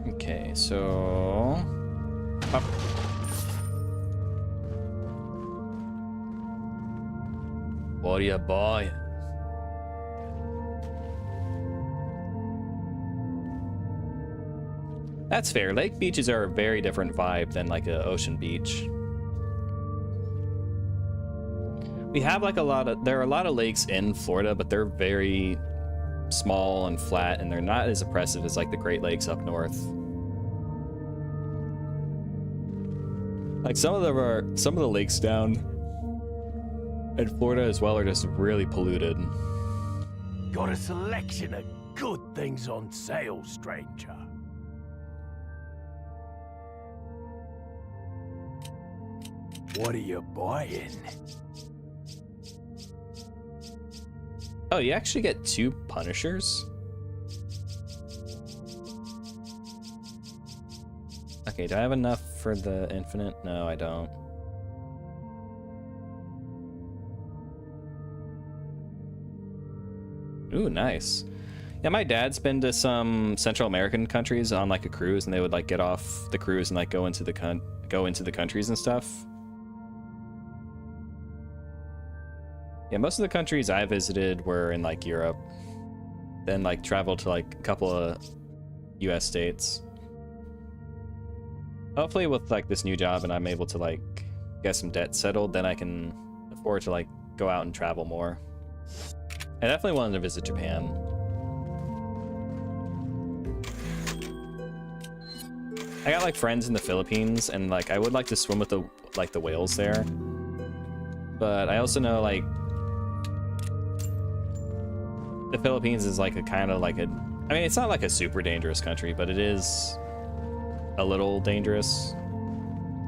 A: Okay, so up. What are you buying? That's fair. Lake beaches are a very different vibe than like an ocean beach. We have like there are a lot of lakes in Florida, but they're very small and flat, and they're not as impressive as like the Great Lakes up north. Like some of the lakes down in Florida as well are just really polluted.
E: Got a selection of good things on sale, stranger. What are you buying?
A: Oh, you actually get 2 Punishers? Okay, do I have enough for the infinite? No, I don't. Ooh, nice. Yeah, my dad's been to some Central American countries on like a cruise, and they would like get off the cruise and like go into the countries and stuff. Yeah, most of the countries I visited were in like Europe. Then like traveled to like a couple of US states. Hopefully with like this new job and I'm able to like get some debt settled, then I can afford to like go out and travel more. I definitely wanted to visit Japan. I got like friends in the Philippines, and like I would like to swim with the whales there. But I also know like the Philippines is like a kind of like a, I mean, it's not like a super dangerous country, but it is a little dangerous.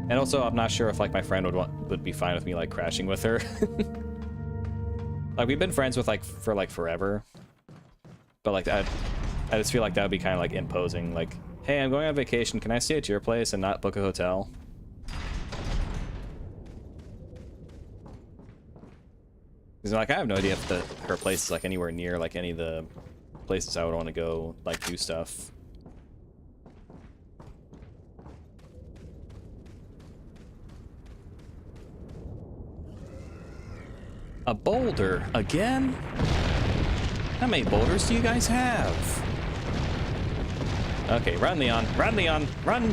A: And also I'm not sure if like my friend would be fine with me like crashing with her. Like we've been friends with like for like forever, but like I just feel like that would be kind of like imposing. Like, hey, I'm going on vacation, can I stay at your place and not book a hotel? Because like I have no idea if her place is like anywhere near like any of the places I would want to go like do stuff. A boulder again? How many boulders do you guys have? Okay, run, Leon. Run, Leon. Run!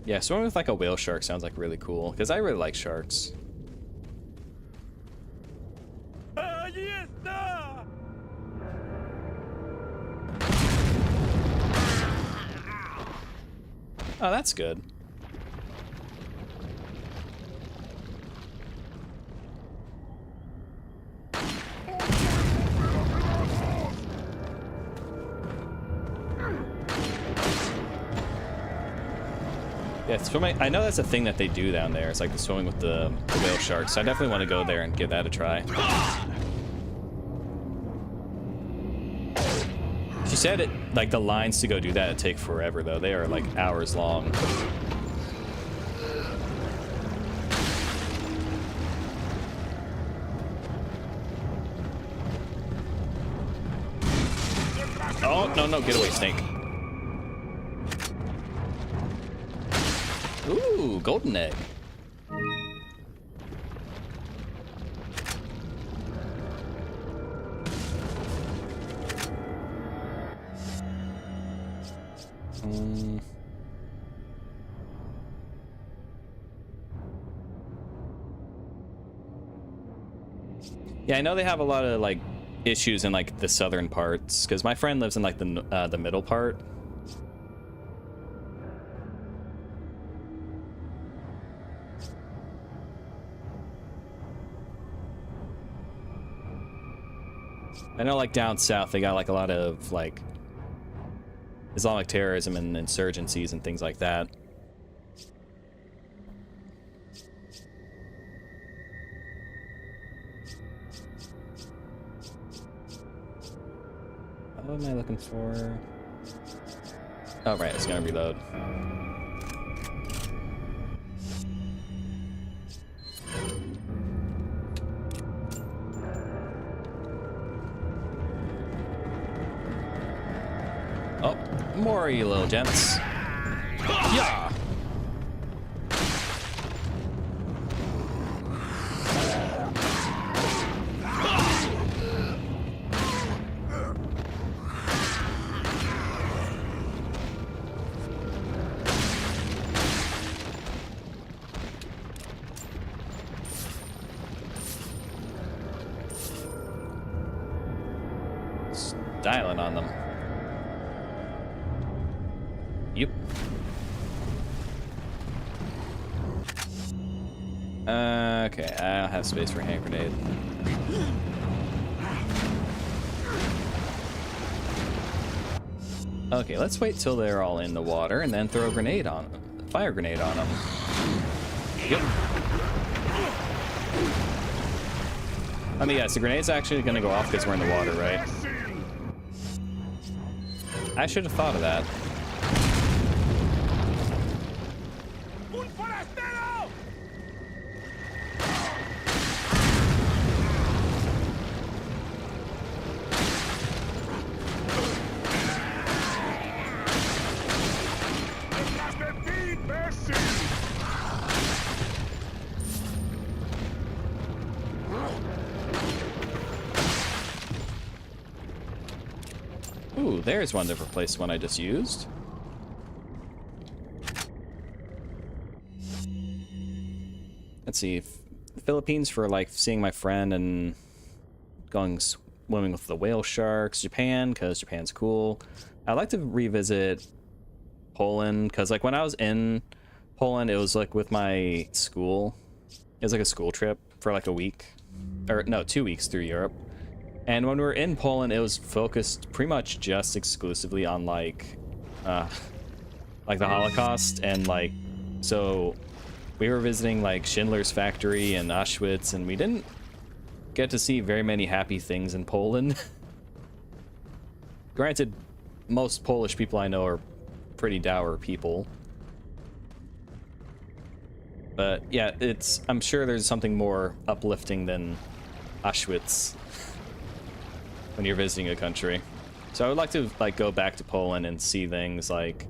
A: Yeah, swimming with like a whale shark sounds like really cool, because I really like sharks. Oh, that's good. Yeah, swimming. I know that's a thing that they do down there. It's like the swimming with the whale sharks. So I definitely want to go there and give that a try. She said it like the lines to go do that take forever though. They are like hours long. Oh, no, get away, snake. Ooh, golden egg. Yeah, I know they have a lot of like issues in like the southern parts because my friend lives in like the middle part. I know like down south they got like a lot of like Islamic terrorism and insurgencies and things like that. What am I looking for? Oh, right, it's gonna reload. Oh, more of you little gents. Yeah! dialing on them. Yep. Okay, I don't have space for a hand grenade. Okay, let's wait till they're all in the water and then throw a grenade on them. Fire grenade on them. Yep. I mean, yes, the grenade's actually gonna go off because we're in the water, right? I should have thought of that. Ooh, there's one to replace one I just used. Let's see, Philippines for like seeing my friend and going swimming with the whale sharks. Japan, because Japan's cool. I'd like to revisit Poland, because like when I was in Poland, it was like with my school. It was like a school trip for like a week. Or no, 2 weeks through Europe. And when we were in Poland, it was focused pretty much just exclusively on like the Holocaust, and like, so we were visiting like Schindler's factory and Auschwitz, and we didn't get to see very many happy things in Poland. Granted, most Polish people I know are pretty dour people. But yeah, I'm sure there's something more uplifting than Auschwitz when you're visiting a country. So I would like to like go back to Poland and see things like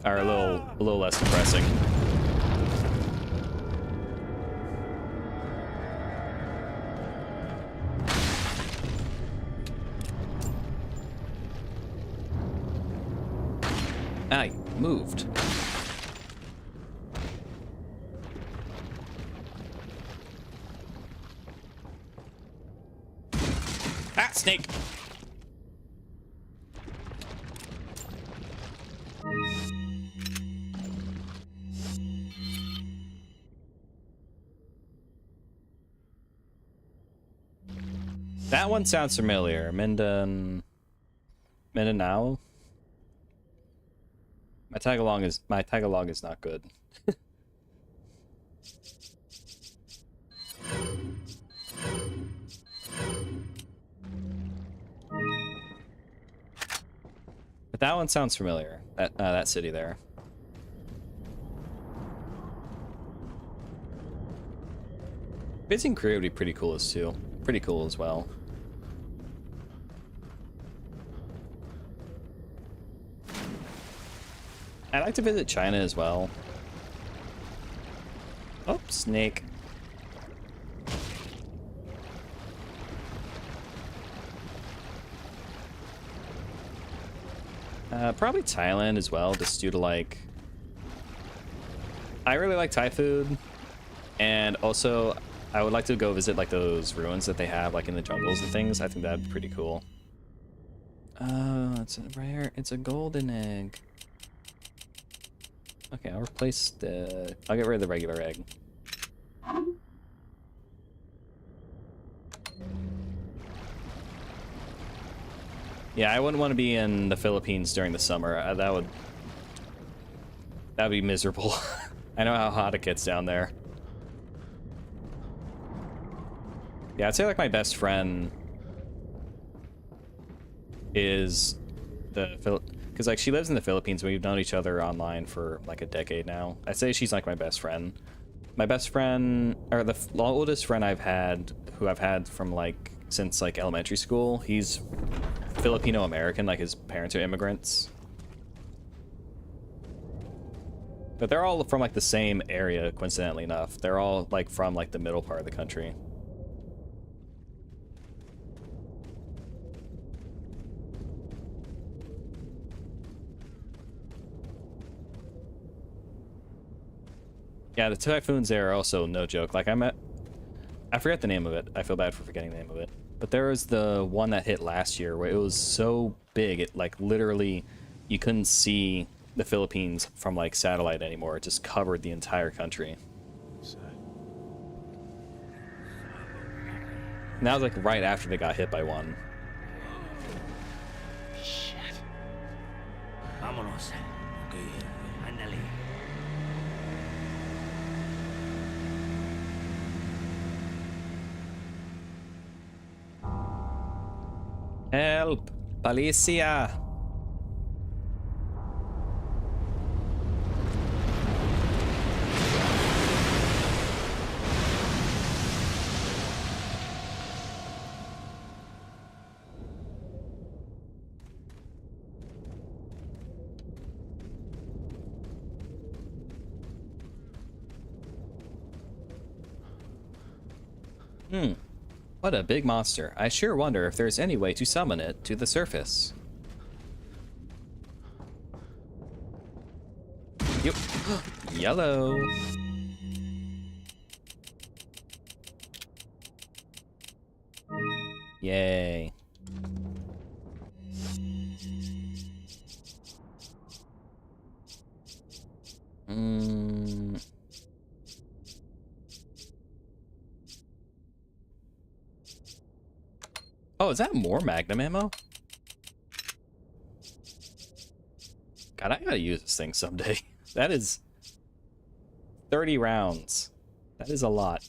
A: are a little less depressing. I moved. Ah, snake. That one sounds familiar. Mindanao. My Tagalog is not good. But that one sounds familiar. That city there. Visiting Korea would be pretty cool as well. I'd like to visit China as well. Oh, snake. Probably Thailand as well, just due to like... I really like Thai food, and also I would like to go visit like those ruins that they have like in the jungles and things. I think that'd be pretty cool. It's a rare, it's a golden egg. Okay, I'll get rid of the regular egg. Yeah, I wouldn't want to be in the Philippines during the summer. That'd be miserable. I know how hot it gets down there. Yeah, I'd say like my best friend is because like she lives in the Philippines. We've known each other online for like a decade now. I'd say she's like my best friend. My best friend, or the oldest friend I've had, who I've had from like since like elementary school, he's Filipino American, like his parents are immigrants. But they're all from like the same area, coincidentally enough. They're all like from like the middle part of the country. Yeah, the typhoons there are also no joke. Like I I forget the name of it. I feel bad for forgetting the name of it. But there was the one that hit last year where it was so big, it like literally you couldn't see the Philippines from like satellite anymore. It just covered the entire country. And that was like right after they got hit by one.
D: Shit. Vámonos. Okay. Ándale.
A: Help! Policia! What a big monster. I sure wonder if there's any way to summon it to the surface. Yep. Yellow. Yay. Oh, is that more Magnum ammo? God, I gotta use this thing someday. That is 30 rounds. That is a lot.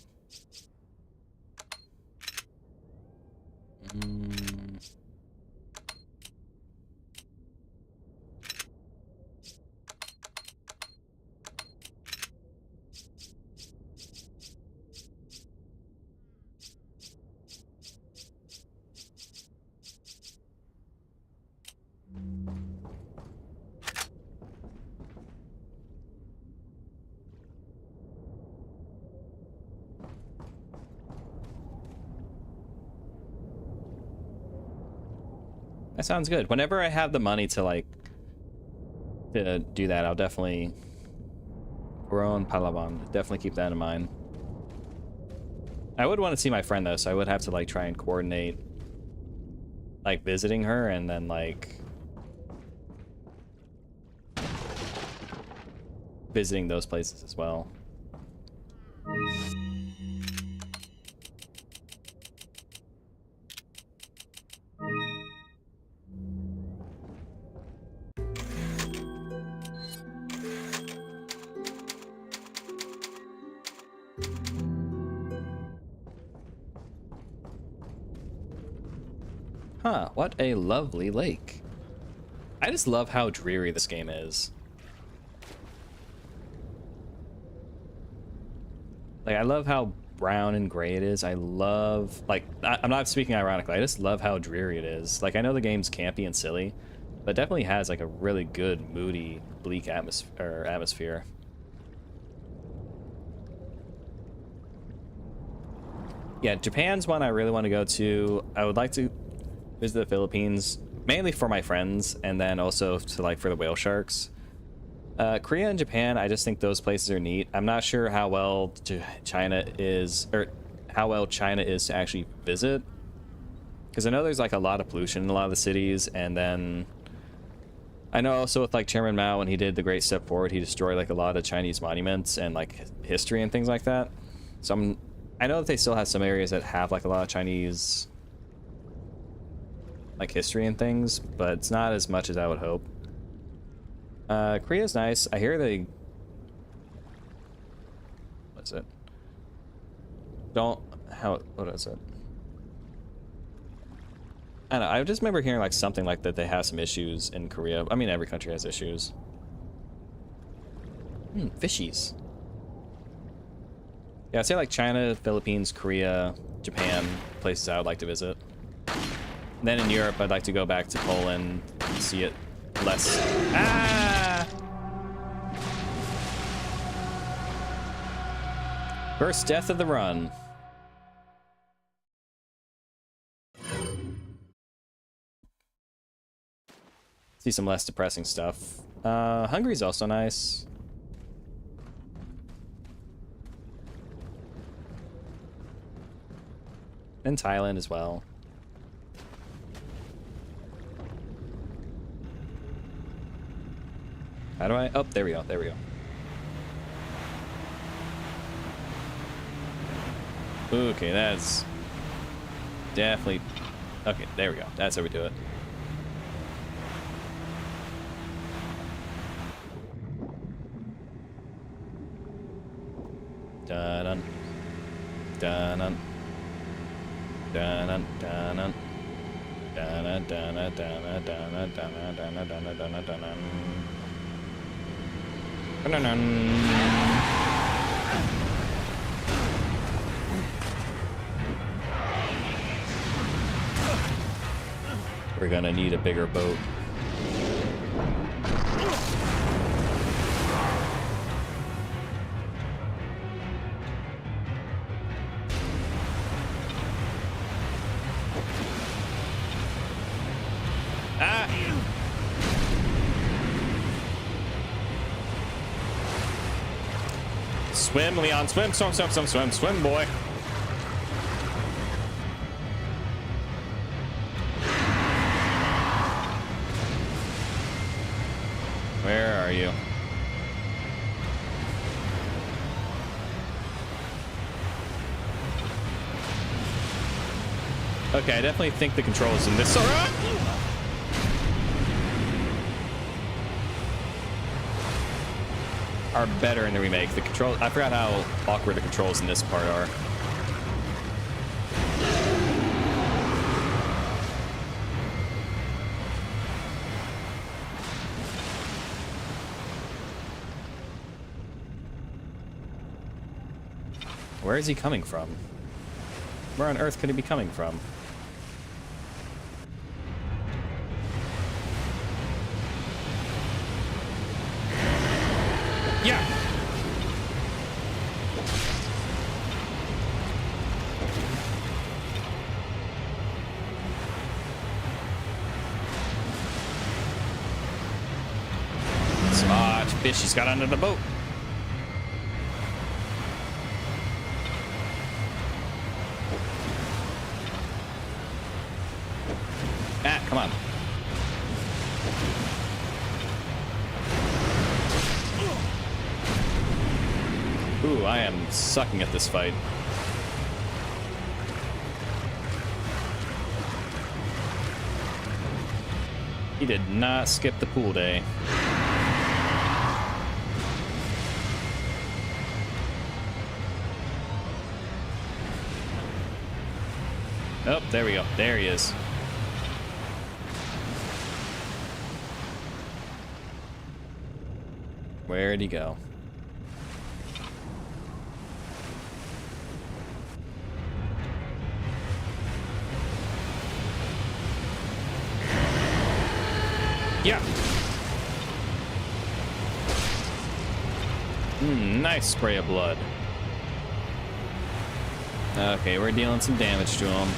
A: That sounds good. Whenever I have the money to like to do that, I'll definitely Coron Palawan. Definitely keep that in mind. I would want to see my friend though, so I would have to like try and coordinate like visiting her and then like visiting those places as well. Huh, what a lovely lake. I just love how dreary this game is. Like, I love how brown and gray it is. I love, like, I'm not speaking ironically, I just love how dreary it is. Like, I know the game's campy and silly, but it definitely has, like, a really good, moody, bleak atmosphere. Yeah, Japan's one I really want to go to. I would like to visit the Philippines, mainly for my friends, and then also to like for the whale sharks. Korea and Japan, I just think those places are neat. I'm not sure how well China is, or how well China is to actually visit, because I know there's like a lot of pollution in a lot of the cities, and then I know also with like Chairman Mao, when he did the Great Step Forward, he destroyed like a lot of Chinese monuments and like history and things like that. So I know that they still have some areas that have like a lot of Chinese like history and things, but it's not as much as I would hope. Korea's nice. I hear they... What is it? What is it? I don't know. I just remember hearing like something like that they have some issues in Korea. I mean, every country has issues. Fishies. Yeah, I'd say like China, Philippines, Korea, Japan, places I would like to visit. And then in Europe, I'd like to go back to Poland and see it less. Ah! First death of the run. See some less depressing stuff. Hungary's also nice. And Thailand as well. How do I? Oh, there we go. There we go. Okay, that's definitely... Okay, there we go. That's how we do it. Dun-dun. Dun-dun. Dun-dun. Dun-dun. Dun-dun. Dun-dun. Dun-dun. Dun-dun. Dun-dun. Dun-dun. Dun-dun. Dun-dun. Dun-dun. Dun-dun. We're gonna need a bigger boat. Ah! Swim, Leon, swim, swim, swim, swim, swim, swim, boy. Where are you? Okay, I definitely think the controls in this are better in the remake. The control, I forgot how awkward the controls in this part are. Where is he coming from? Where on earth could he be coming from? Yeah! Smart fish, he's got under the boat. Ah, come on. Ooh, I am sucking at this fight. He did not skip the pool day. Oh, there we go. There he is. Where'd he go? Yeah. Nice spray of blood. Okay, we're dealing some damage to him.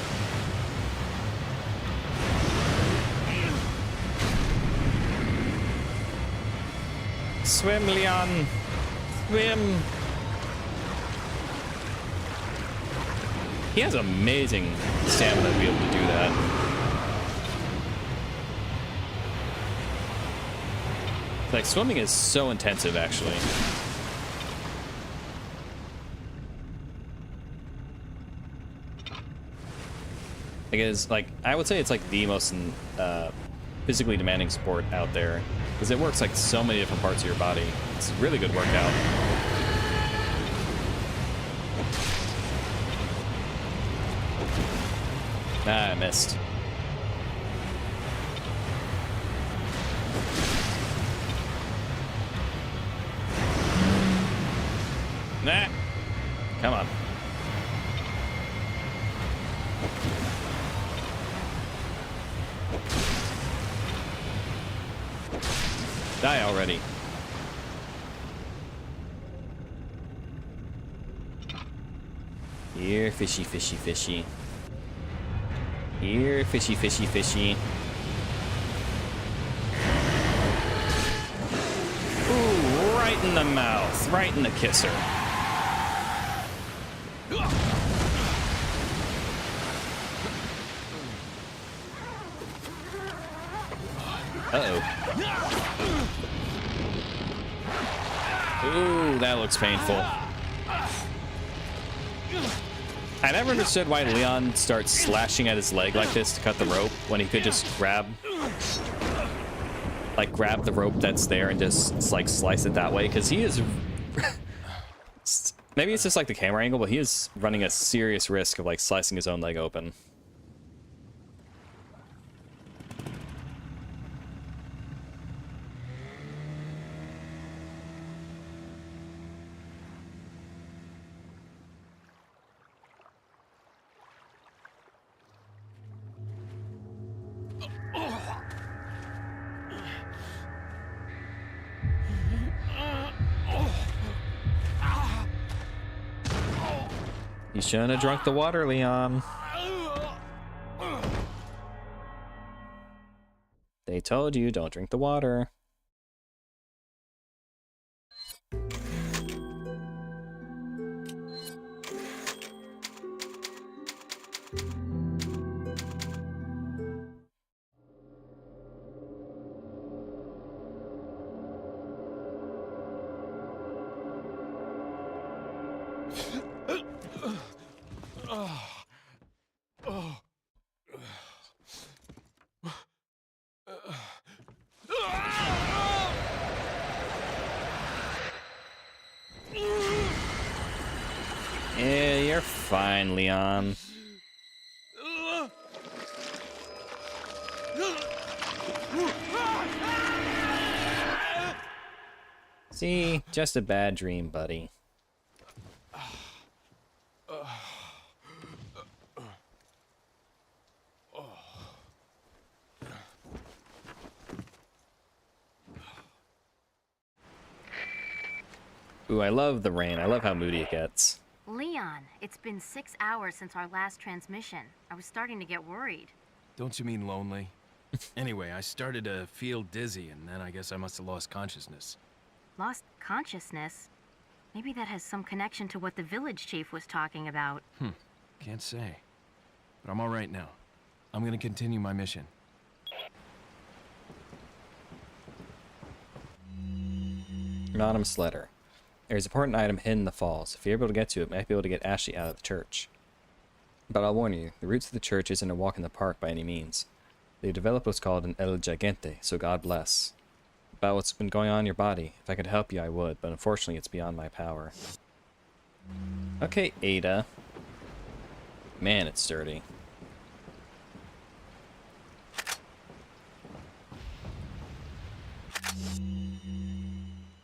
A: Swim, Leon. Swim. He has amazing stamina to be able to do that. Like, swimming is so intensive, actually. I would say it's like the most physically demanding sport out there, because it works like so many different parts of your body. It's a really good workout. Ah, I missed. Nah. Come on. Die already. Here, fishy, fishy, fishy. Here, fishy, fishy, fishy. Ooh, right in the mouth. Right in the kisser. Uh-oh. Ooh, that looks painful. I never understood why Leon starts slashing at his leg like this to cut the rope when he could just grab the rope that's there and just like slice it that way, because he is maybe it's just like the camera angle, but he is running a serious risk of like slicing his own leg open. You shouldn't have drunk the water, Leon. They told you, don't drink the water. Yeah, you're fine, Leon. See, just a bad dream, buddy. Ooh, I love the rain. I love how moody it gets.
F: Leon, it's been 6 hours since our last transmission. I was starting to get worried.
B: Don't you mean lonely? Anyway, I started to feel dizzy, and then I guess I must have lost consciousness.
F: Lost consciousness? Maybe that has some connection to what the village chief was talking about.
B: Can't say. But I'm all right now. I'm gonna continue my mission.
A: Anonymous letter. There's an important item hidden in the falls. If you're able to get to it, you might be able to get Ashley out of the church. But I'll warn you, the roots of the church isn't a walk in the park by any means. They've developed what's called an El Gigante, so God bless. About what's been going on in your body, if I could help you, I would, but unfortunately it's beyond my power. Okay, Ada. Man, it's dirty.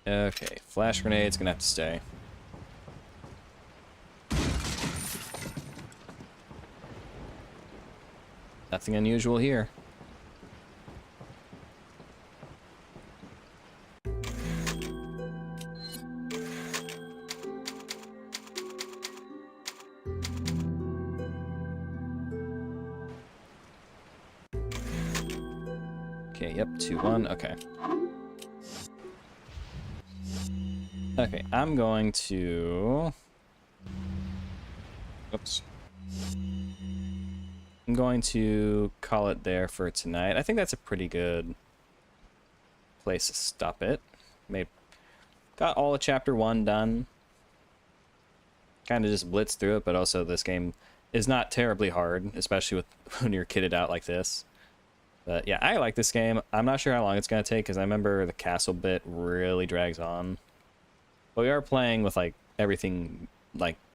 A: Okay, flash grenade's gonna have to stay. Nothing unusual here. Okay, yep, 2-1, okay. Okay, I'm going to... Oops. I'm going to call it there for tonight. I think that's a pretty good place to stop it. Got all of Chapter 1 done. Kind of just blitzed through it, but also this game is not terribly hard, especially with when you're kitted out like this. But yeah, I like this game. I'm not sure how long it's going to take, because I remember the castle bit really drags on. But we are playing with like everything like